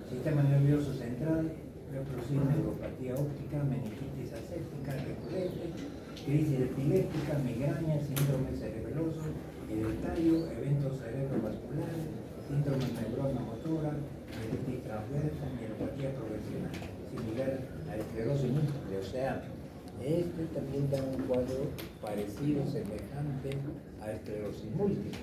Speaker 1: sistema nervioso central, puede producir neuropatía óptica, meningitis aséptica recurrente, crisis epiléptica, migraña, síndrome cerebeloso, hereditario, eventos cerebrovasculares, síndrome neuromotora, mielitis transversa, mielopatía progresiva similar a esclerosis múltiple, o sea, este también da un cuadro parecido, semejante a esclerosis múltiple.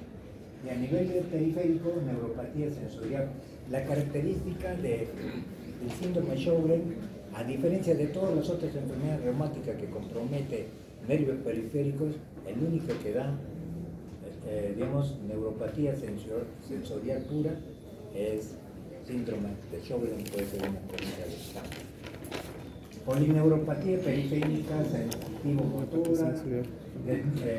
Speaker 1: Y a nivel periférico, neuropatía sensorial. La característica del síndrome de Sjögren, a diferencia de todas las otras enfermedades reumáticas que comprometen nervios periféricos, el único que da, digamos, neuropatía sensorial pura es síndrome de Sjögren, puede ser una crónica de sangre. Polineuropatía periférica, sensitivo-motora,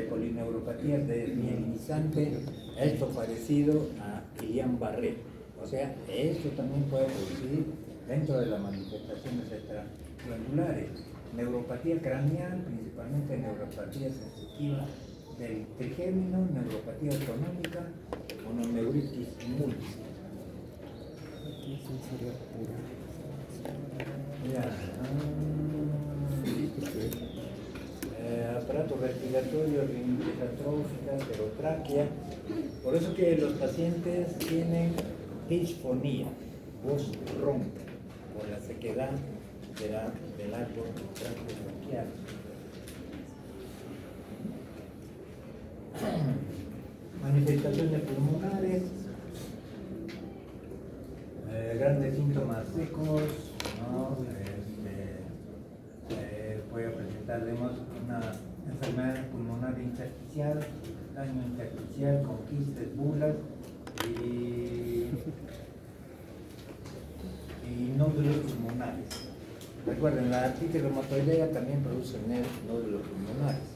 Speaker 1: polineuropatía desmielinizante, esto parecido a Guillain-Barré. O sea, esto también puede producir dentro de las manifestaciones extraglandulares. Neuropatía craneal, principalmente neuropatía sensitiva del trigémino, neuropatía autonómica, mononeuritis múltiple. Aparato respiratorio, rinitis atrófica, pterotráquea. Por eso que los pacientes tienen disfonía, voz ronca, por la sequedad del árbol traqueobronquial. Manifestaciones pulmonares, grandes síntomas secos, ¿no? Puede presentar, una enfermedad pulmonar intersticial, daño intersticial con quistes, bulas y nódulos pulmonares. Recuerden, la artritis reumatoidea también produce nódulos pulmonares.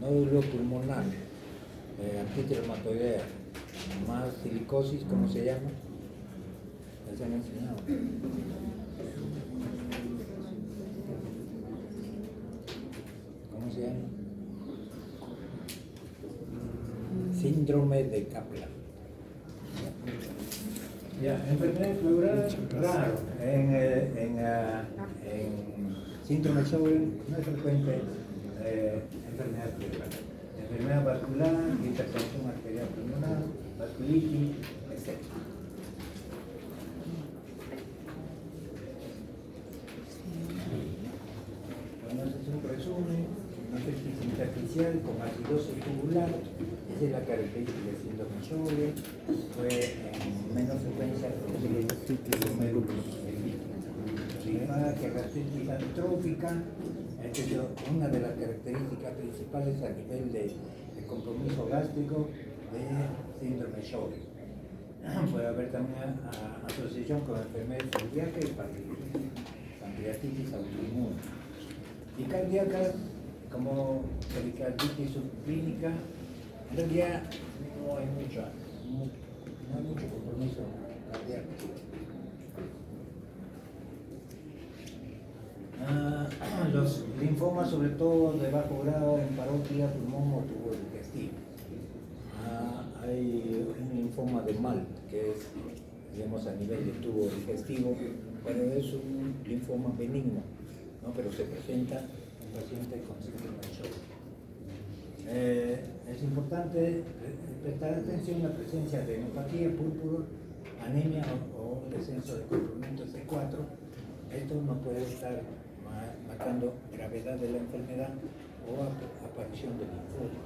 Speaker 1: Nódulo pulmonar, artritis reumatoidea, más silicosis, ¿cómo se llama? Ya se me ha enseñado. ¿Cómo se llama? Síndrome de Kaplan. Ya, enfermedad pleural, raro. En síndrome de Sjögren no es frecuente enfermedad pleural. Enfermedad vascular, hipertensión arterial pulmonar, vasculitis, etc. Bueno, ese es un resumen. Nefritis intersticial con acidosis tubular, esa es la característica del síndrome de Sjögren, fue en menos frecuencia producir gastritis atrófica. Una de las características principales a nivel de compromiso gástrico de síndrome Sjögren. Puede haber también asociación con enfermedades cardíacas y pancreatitis autoinmune. Y cardíacas, como pericarditis subclínica, en realidad no hay mucho compromiso cardíaco. Los linfomas, sobre todo de bajo grado en parótida, pulmón o tubo digestivo. Hay un linfoma de mal, que es, digamos, a nivel de tubo digestivo, pero es un linfoma benigno, ¿no? Pero se presenta en paciente con síndrome de Sjögren. Es importante prestar atención a la presencia de neuropatía, púrpura, anemia o descenso de complemento C4. Esto no puede estar marcando gravedad de la enfermedad o aparición de linfoma.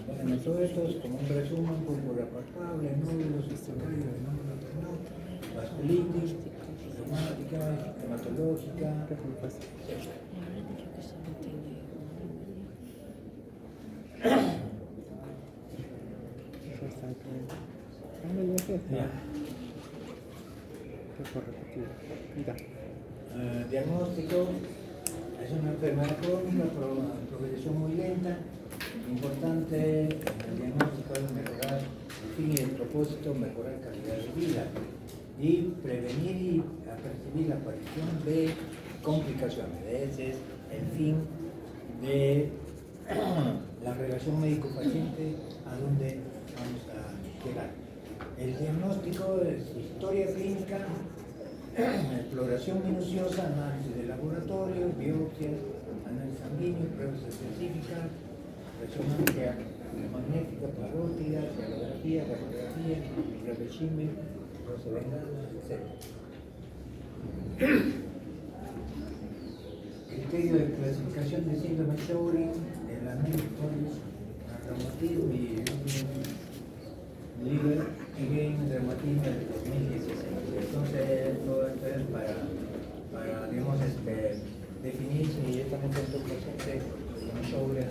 Speaker 1: Bueno, todo esto es como un resumen: púrpura palpable, nódulos, histocalio, vasculitis, reumática, hematológica, etc. Diagnóstico: es una enfermedad crónica, progresión muy lenta. Importante en el diagnóstico es mejorar el fin y el propósito, mejorar calidad de vida y prevenir y percibir la aparición de complicaciones. Ese es el fin de la relación médico-paciente, a donde vamos a llegar. El diagnóstico es historia clínica, exploración minuciosa, análisis de laboratorio, biopsias, análisis sanguíneo, pruebas específicas, resonancia magnética, parótida, radiografía, revesímetro, procedimientos, etc. Criterio de clasificación de síndrome de Sjögren, el anécdotas, reumatismo y Liver Again reumatismo del 2016. Entonces, todo esto es para digamos, definir si estamos en un paciente con Sjögren.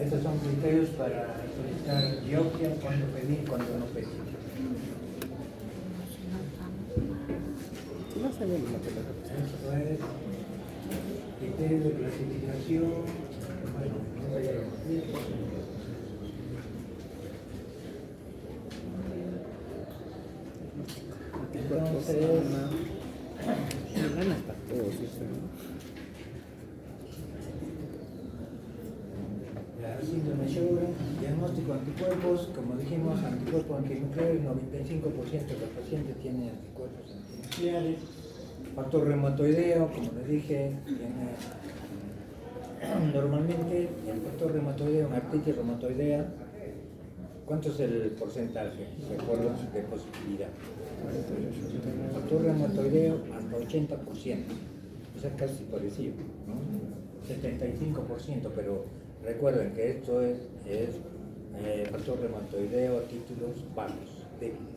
Speaker 1: Estos son criterios para solicitar biopsia, cuándo pedir, cuándo no pedir. Eso es criterio de clasificación. Bueno, no voy a decir. Entonces, la síndrome de Sjögren, diagnóstico anticuerpos, como dijimos, anticuerpos antinucleares, 95% de los pacientes tienen anticuerpos antinucleares. Factor reumatoideo, como les dije, tiene normalmente el factor reumatoideo en artritis reumatoidea. ¿Cuánto es el porcentaje, de acuerdo, de positividad? El factor reumatoideo hasta 80%, o sea, casi parecido, ¿no? 75%, pero recuerden que esto es factor reumatoideo a títulos bajos, débiles.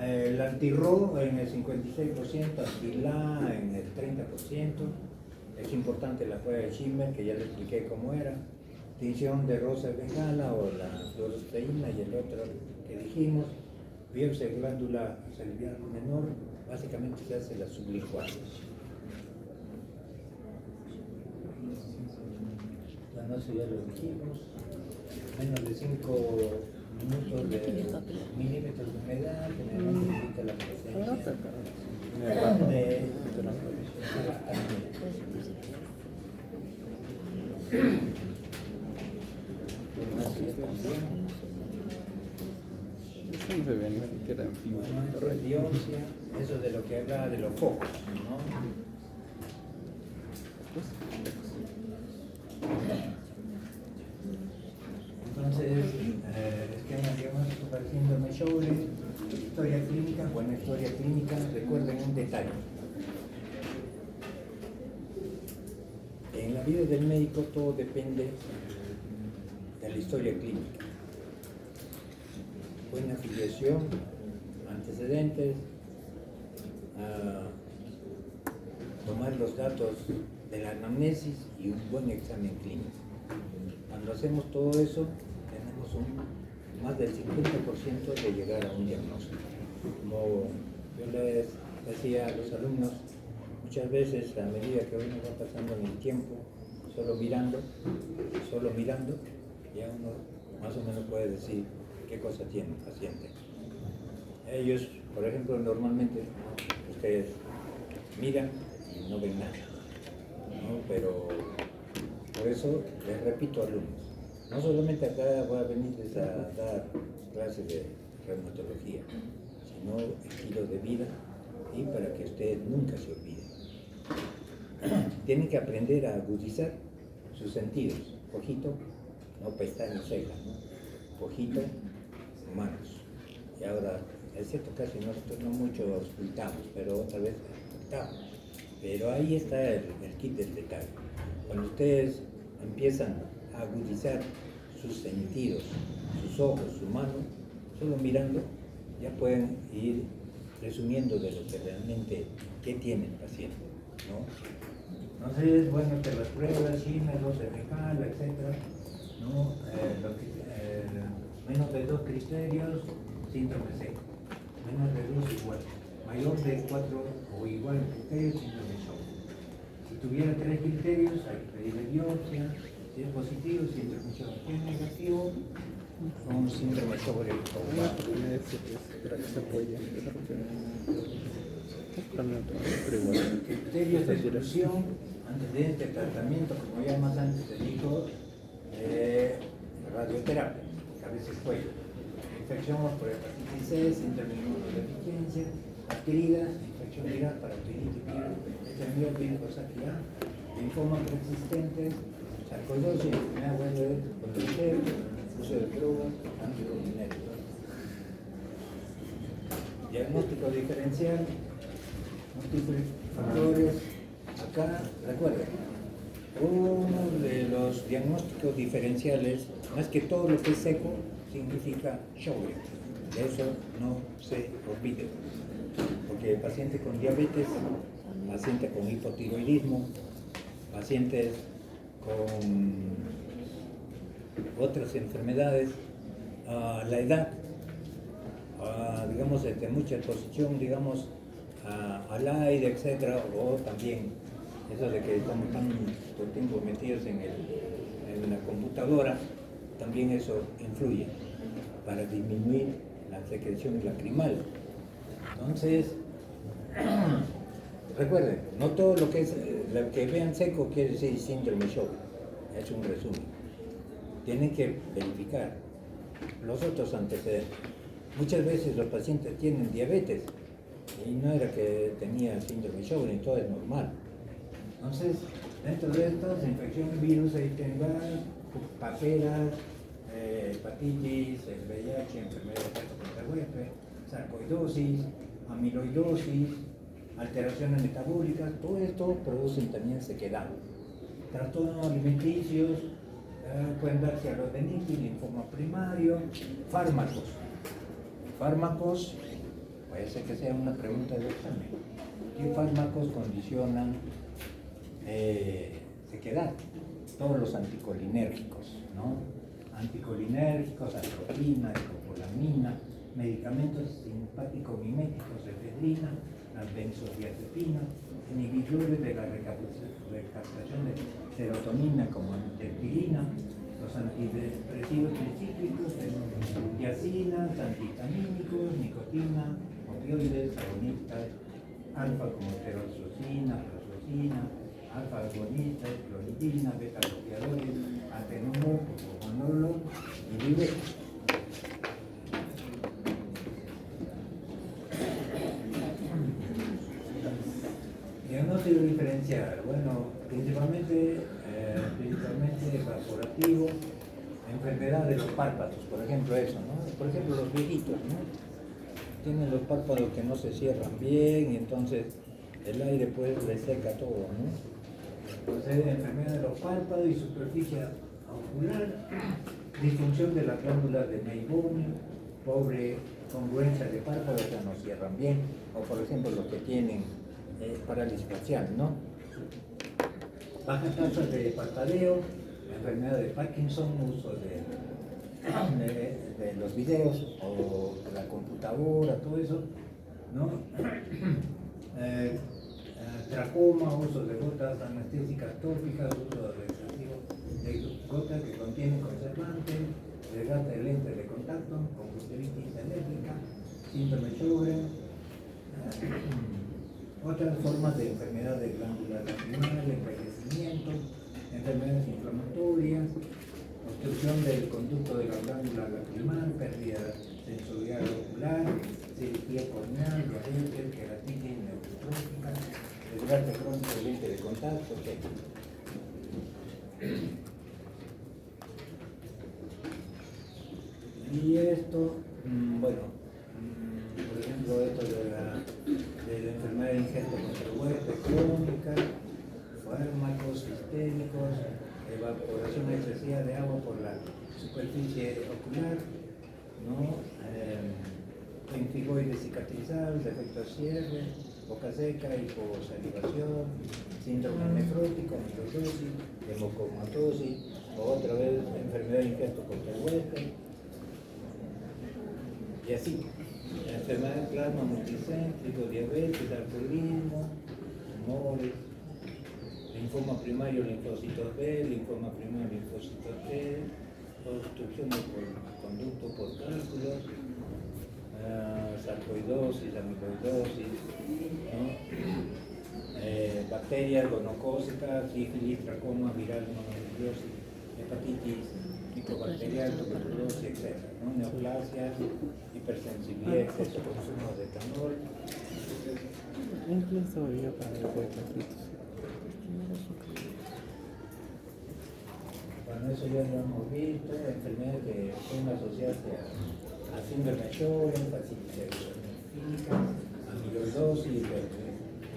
Speaker 1: El anti-RO en el 56%, anti-LA en el 30%. Es importante la prueba de Schimmer, que ya les expliqué cómo era. Tinción de rosa de bengala o la fluorosteína y el otro que dijimos. Biopsia de glándula salivar menor, básicamente se hace la sublingual. Bueno, eso ya lo dijimos. Menos de 5 minutos de milímetros de humedad, generalmente indica la presencia de
Speaker 2: Eso no se ve ni siquiera en vivo.
Speaker 1: biopsia, eso es de lo que habla de los focos, ¿no? Entonces, esquema diagnóstico para el síndrome de Sjögren, historia clínica, buena historia clínica, recuerden un detalle. En la vida del médico todo depende de la historia clínica. buena filiación, antecedentes, tomar los datos de la anamnesis y un buen examen clínico. Cuando hacemos todo eso, tenemos más del 50% de llegar a un diagnóstico. Como yo les decía a los alumnos, muchas veces a medida que uno va pasando en el tiempo, solo mirando, ya uno más o menos puede decir qué cosa tiene el paciente. Ellos, por ejemplo, normalmente ustedes miran y no ven nada, ¿no? Pero por eso les repito, alumnos, no solamente acá voy a venirles a dar clases de reumatología, sino estilo de vida y para que ustedes nunca se olviden. Tienen que aprender a agudizar sus sentidos, ojito, no pestaña, ceja, ¿no? Ojito, manos. Y ahora, es cierto, casi nosotros no mucho ocultamos, pero otra vez ocultamos. Pero ahí está el kit del detalle. Cuando ustedes empiezan a agudizar sus sentidos, sus ojos, su mano, solo mirando, ya pueden ir resumiendo de lo que realmente qué tiene el paciente, ¿no? Entonces, bueno, que las pruebas, símeros, fecal, etc., ¿no? Menos de 2 criterios, síndrome seco. Menos de 2 igual. Mayor de 4 o igual criterios, síndrome shock. Si tuviera 3 criterios, hay que pedirle biopsia. Si es positivo, síndrome shock. Si es negativo, un síndrome shock. Criterios de exclusión, antecedentes de tratamiento, como ya más antes se dijo, radioterapia, cabeza y cuello, infección por hepatitis C, síndrome de inmunodeficiencia adquirida, infección viral, parotinitis viral, epidemia saquear, linfoma preexistente, sarcoidosis, enfermedad huele con el uso de drogas, anticolinéricos. Diagnóstico diferencial, múltiples factores. Acá, recuerden, uno de los diagnósticos diferenciales, más que todo lo que es seco, significa Sjögren. De eso no se olvide. Porque el paciente con diabetes, paciente con hipotiroidismo, pacientes con otras enfermedades, la edad, digamos, de mucha exposición, digamos, al aire, etcétera, o también eso de que estamos tanto tiempo metidos en la computadora, también eso influye para disminuir la secreción lacrimal. Entonces, recuerden, no todo lo que vean seco quiere decir síndrome shock, es un resumen. Tienen que verificar los otros antecedentes. Muchas veces los pacientes tienen diabetes y no era que tenía síndrome Sjögren, todo es normal. Entonces, dentro de estas, infección, virus, epidemias, paperas, hepatitis, el VIH, enfermedad de feto contra huésped, sarcoidosis, amiloidosis, alteraciones metabólicas, todo esto producen también sequedad. Trastornos alimenticios, pueden darse alodenitis, linfoma primario, fármacos. Fármacos, puede ser que sea una pregunta de examen. ¿Qué fármacos condicionan sequedad? Todos los anticolinérgicos, ¿no? Anticolinérgicos, atropina, escopolamina, medicamentos simpático-miméticos, efedrina, las benzodiazepinas, inhibidores de la recaptación de serotonina como antiepilina, los antidepresivos tricíclicos, tiazinas, antihistamínicos, nicotina, opioides, agonistas, alfa como terosocina, prozocina, alfa agonistas, clonidina, beta bloqueadores, atenolol, propanolol y vivex. Diagnóstico diferencial, bueno, principalmente evaporativo, enfermedad de los párpados, por ejemplo eso, ¿no? Por ejemplo los viejitos, ¿no? Tienen los párpados que no se cierran bien y entonces el aire pues les seca todo, ¿no? Entonces enfermedad de los párpados y superficie ocular, disfunción de las glándulas de Meibomian, pobre congruencia de párpados ya no cierran bien, o por ejemplo los que tienen parálisis facial, ¿no? Baja tasa de parpadeo, enfermedad de Parkinson, uso de los videos o de la computadora, todo eso, ¿no? Tracoma, uso de gotas anestésicas tópicas, uso de gotas que contienen conservantes, desgaste de lentes de contacto, conjuntivitis alérgica, síndrome Sjögren, otras formas de enfermedad de glándula lacrimal, envejecimiento, enfermedades inflamatorias, obstrucción del conducto de la glándula lacrimal, pérdida sensorial ocular, cirugía corneal, diabetes, queratitis neurotrófica, desgaste crónico de lente de contacto, etc. Y esto, bueno, por ejemplo, esto de la enfermedad de ingesto contra huésped crónica, fármacos sistémicos, evaporación excesiva de agua por la superficie ocular, ¿no? Enfigoides cicatrizados, defecto cierre, boca seca, hiposalivación, síndrome nefrótico, microdosis, hemocromatosis, o otra vez enfermedad de ingesto contra huésped, y así. Enfermedad de plasma multicéntrico, diabetes, alcoholismo, tumores, linfoma primario, linfocitos B, linfoma primario, linfocitos T, obstrucción del conducto por cálculos, sarcoidosis, amiloidosis, ¿no? Bacterias gonocócicas, sífilis, tracoma, viral, mononucleosis, hepatitis microbacterial, tuberculosis, etc. ¿no? Neoplasias, hipersensibilidad, exceso de consumo de etanol.
Speaker 2: Incluso yo para los conflictos.
Speaker 1: Bueno, eso ya lo hemos visto, enfermedades que son asociadas a síndrome de Sjögren, fascitis física, amiloidosis,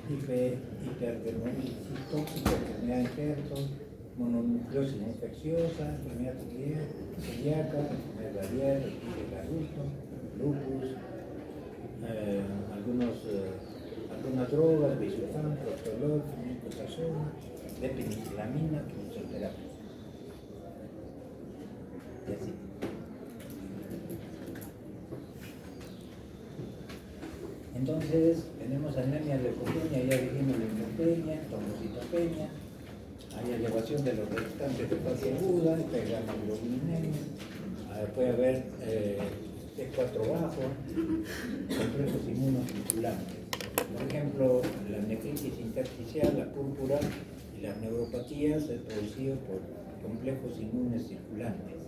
Speaker 1: hiperdermolisis tóxica, enfermedad de injertos, mononucleosis infecciosa, enfermedad celíaca, enfermedad radial, el adulto, lupus, algunas drogas, bisulfán, prostolol, fenilcosazona, penicillamina, quimioterapia. Y así. Entonces, tenemos anemia leucopenia, ya dijimos leucopenia, trombocitopenia, hay elevación de los restantes de fase aguda, hipergamaglobulinemia, puede haber T4 bajo, complejos inmunocirculantes. Por ejemplo, la nefritis intersticial, la púrpura y las neuropatías es producido por complejos inmunes circulantes.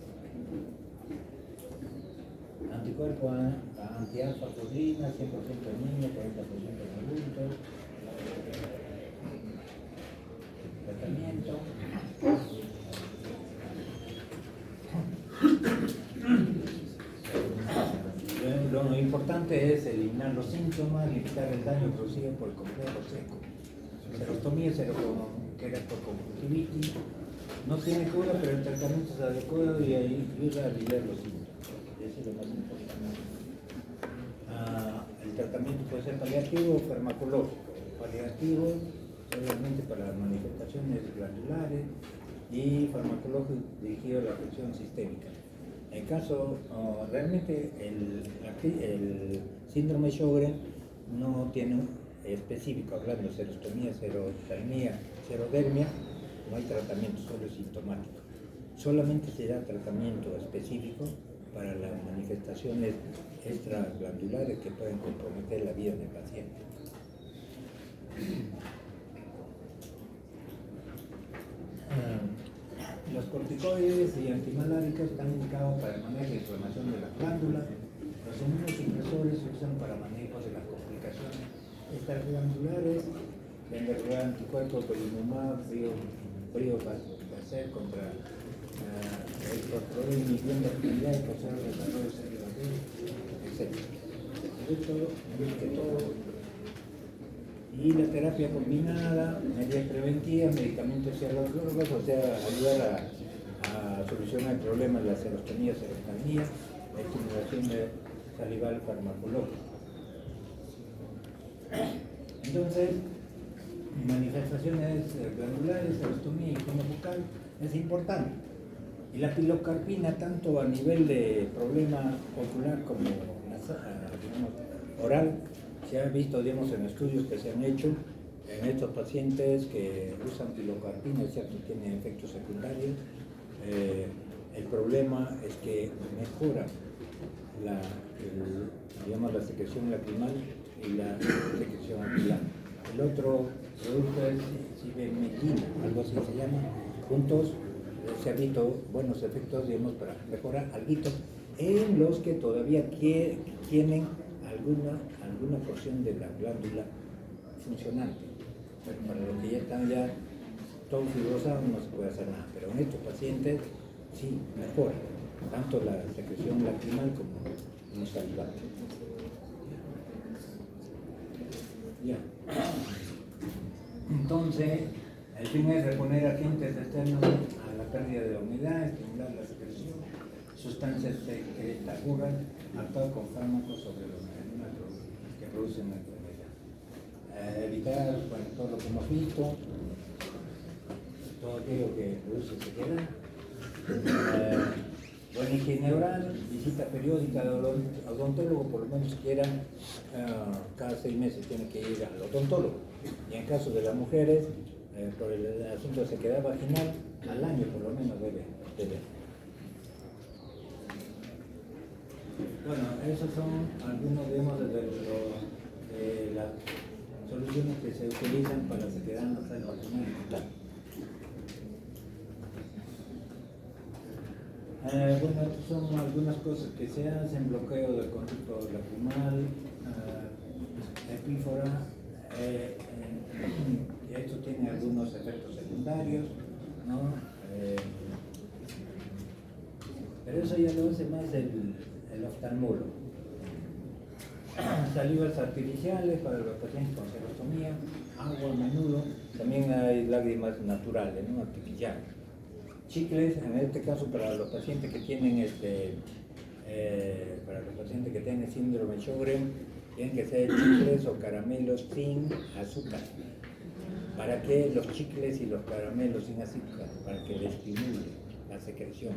Speaker 1: Anticuerpo anti-alfa-fosfina, 100% en niños, 40% en adultos. Tratamiento. Lo importante es eliminar los síntomas, limitar el daño producido por el complejo seco. Serostomía, queratoconjuntivitis, no tiene cura, pero el tratamiento es adecuado y ayuda a aliviar los síntomas. Eso es lo más importante. El tratamiento puede ser paliativo o farmacológico. Paliativo solamente para las manifestaciones glandulares y farmacológico dirigido a la afección sistémica. En caso, realmente el síndrome de Sjögren no tiene específico, hablando de serostomía, seroftalmia, serodermia, no hay tratamiento, solo es sintomático. Solamente se da tratamiento específico para las manifestaciones extraglandulares que pueden comprometer la vida del paciente. Los corticoides y antimaláricos están indicados para el manejo de inflamación de las glándulas. Los inmunosupresores se usan para manejo de las complicaciones extraglandulares, vender anticuerpos, belimumab, briovacer contra el corticoide, inhibición de actividad y causar el desarrollo celular, etc. Y la terapia combinada, medidas preventivas, medicamentos y drogas, o sea, ayudar a solucionar el problema de la serostomía, seroftalmia, la estimulación salival farmacológico. Entonces, manifestaciones glandulares, serostomía y higiene bucal es importante. Y la pilocarpina, tanto a nivel de problema ocular como digamos, oral, se ha visto, digamos, en estudios que se han hecho en estos pacientes que usan pilocarpina, es cierto, tienen efectos secundarios. El problema es que mejora digamos, la secreción lacrimal y la secreción ocular. El otro producto es cibenmequina, algo así se llama. Juntos se han visto buenos efectos, digamos, para mejorar algo en los que todavía tienen alguna porción de la glándula funcionante. Pero para los que ya están todo fibrosado no se puede hacer nada, pero en estos pacientes sí mejora tanto la secreción lacrimal como salival. Ya. Entonces, el fin es reponer agentes externos a la pérdida de humedad, estimular la secreción, sustancias secretadoras, actuar con fármacos sobre los mecanismos que producen la enfermedad. Evitar, bueno, todo lo que hemos visto, todo aquello que produce sequedad. Buena higiene oral, visita periódica de odontólogo, por lo menos siquiera cada 6 meses tiene que ir al odontólogo. Y en caso de las mujeres, por el asunto de sequedad vaginal, al año por lo menos debe. Bueno, esos son algunos, digamos, de las soluciones que se utilizan para la sequedad nasal vaginal. Bueno, estas son algunas cosas que se hacen: bloqueo del conducto lacrimal, epífora. Esto tiene algunos efectos secundarios, ¿no? Pero eso ya lo hace más el oftalmólogo. Salivas artificiales para los pacientes con serostomía, agua a menudo. También hay lágrimas naturales, ¿no? Artificiales. Chicles, en este caso para los pacientes que tienen síndrome Sjögren, tienen que ser chicles o caramelos sin azúcar. ¿Para qué los chicles y los caramelos sin azúcar? Para que le estimule la secreción,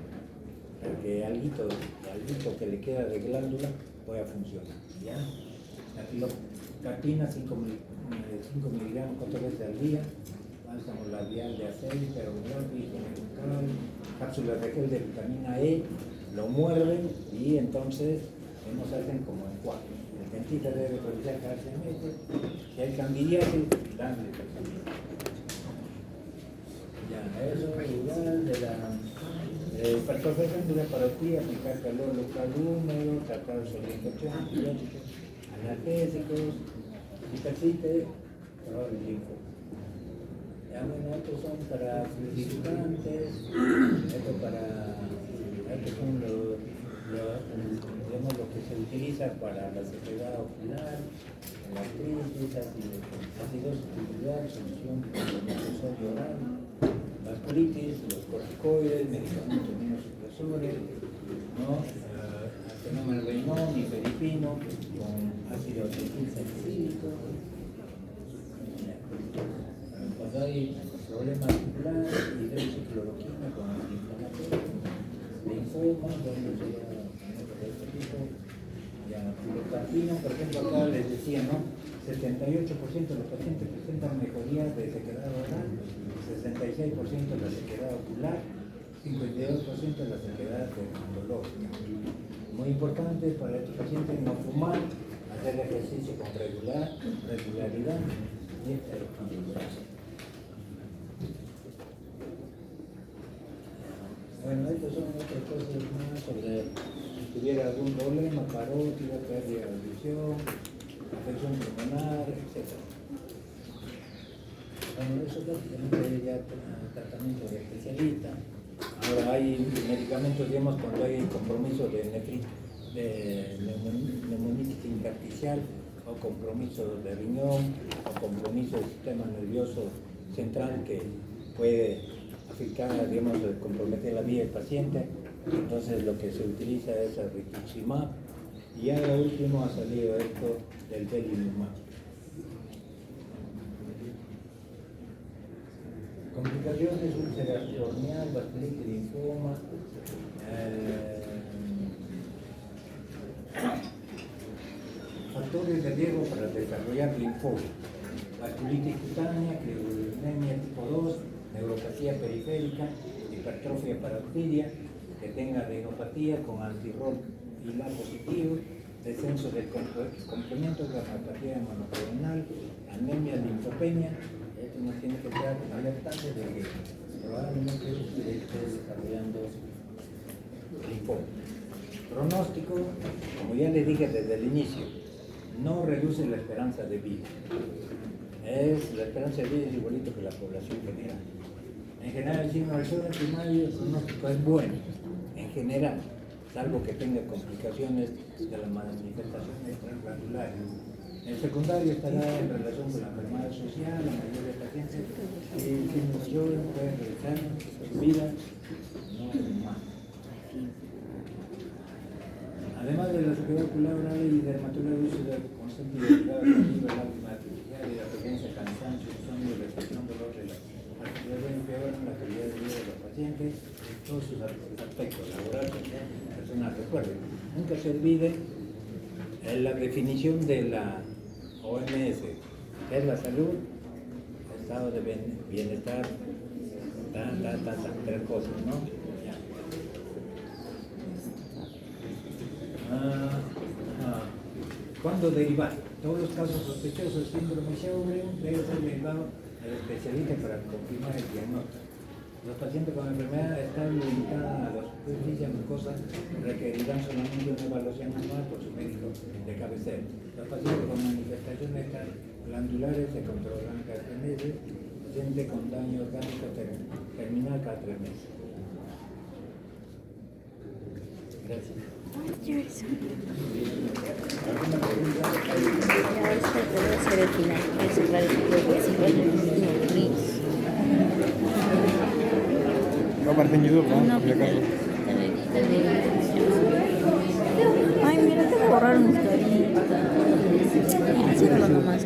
Speaker 1: para que algo que le queda de glándula pueda funcionar. ¿Ya? La pilocarpina 5 miligramos 4 veces al día. Bálsamo labial de aceite, cápsulas de gel de vitamina E, lo muerden y entonces nos hacen como en 4. El dentista debe revisar cada 6 meses. Si hay candidiasis, darle tratamiento. Ya, eso igual de la perforación de la parotía, aplicar calor local húmedo, tratar sobre infección, antibióticos, analgésicos, si persiste, trabajo el linfo. Ya, bueno, estos son para fluidificantes, estos son digamos, lo que se utiliza para la sequedad ocular, la artritis, acidosis tubular, solución de sodio oral, vasculitis, los corticoides, medicamentos inmunosupresores, ¿no? Atenomel-Reinón y feripino con ácido acetilsalicílico. Cuando hay problemas articulares, hidroxicloroquina con antiinflamatorio, linfoma, donde de este tipo, ya pilocarpina, por ejemplo, acá les decía, ¿no? 78% de los pacientes presentan mejoría de sequedad oral, 66% de la sequedad ocular, 52% de la sequedad dermatológica. Muy importante para estos pacientes no fumar, hacer ejercicio con regularidad y actividad. Bueno, estas son otras cosas más sobre si tuviera algún problema, parótida, pérdida de audición, afección pulmonar, etc. Bueno, eso prácticamente ya tratamiento de especialista. Ahora hay medicamentos, digamos, cuando hay compromiso de neumonitis intersticial, o compromiso de riñón, o compromiso del sistema nervioso central que puede afectar, digamos, comprometer la vida del paciente. Entonces lo que se utiliza es el rituximab, Y ya lo último ha salido esto del Belinumab. Complicaciones, úlcera corneal, vasculitis, linfoma, factores de riesgo para desarrollar linfoma, vasculitis cutánea, crioglobulinemia tipo 2, neuropatía periférica, hipertrofia parotidia, que tenga retinopatía con antirrol y la positivo, descenso del complemento, gamapatía monoclonal, anemia, linfopenia. Esto nos tiene que estar alertando de que probablemente usted esté desarrollando linfoma. Pronóstico, como ya les dije desde el inicio, no reduce la esperanza de vida. La esperanza de vida es igualito que la población general. En general, el signo del primario, el pronóstico es bueno, en general, salvo que tenga complicaciones de las manifestaciones transglandulares. El secundario estará en relación con la enfermedad social, la mayoría de pacientes que tienen mayores pueden realizar su vida normal. Además de la sequedad ocular oral y dermatología con sentido ligado al lágrima artificial y la frecuencia, cansancio, insomnio, respiración, dolor de las articulaciones empeoran la calidad de vida de los pacientes en todos sus aspectos, laboral, personal. Recuerden, nunca se olvide la definición de la OMS, que es la salud, estado de bienestar, tres cosas, ¿no? Ya. ¿Cuándo derivar? Todos los casos sospechosos de síndrome Sjögren deben ser derivados al especialista para confirmar el diagnóstico. Los pacientes con enfermedad estable limitada a la superficie mucosa requerirán solamente una evaluación anual por su médico de cabecera. Los pacientes con manifestaciones glandulares se controlarán cada 3 meses, paciente con daño orgánico terminal cada 3 meses. Gracias. ¿Alguna pregunta?
Speaker 3: Ya este puede ser el final. Voy a cerrar el video.
Speaker 2: No, aparte en YouTube, ¿no?
Speaker 3: No,
Speaker 2: Por si acaso.
Speaker 3: Ay, mira que borraron mis caritas. Cierra nomás.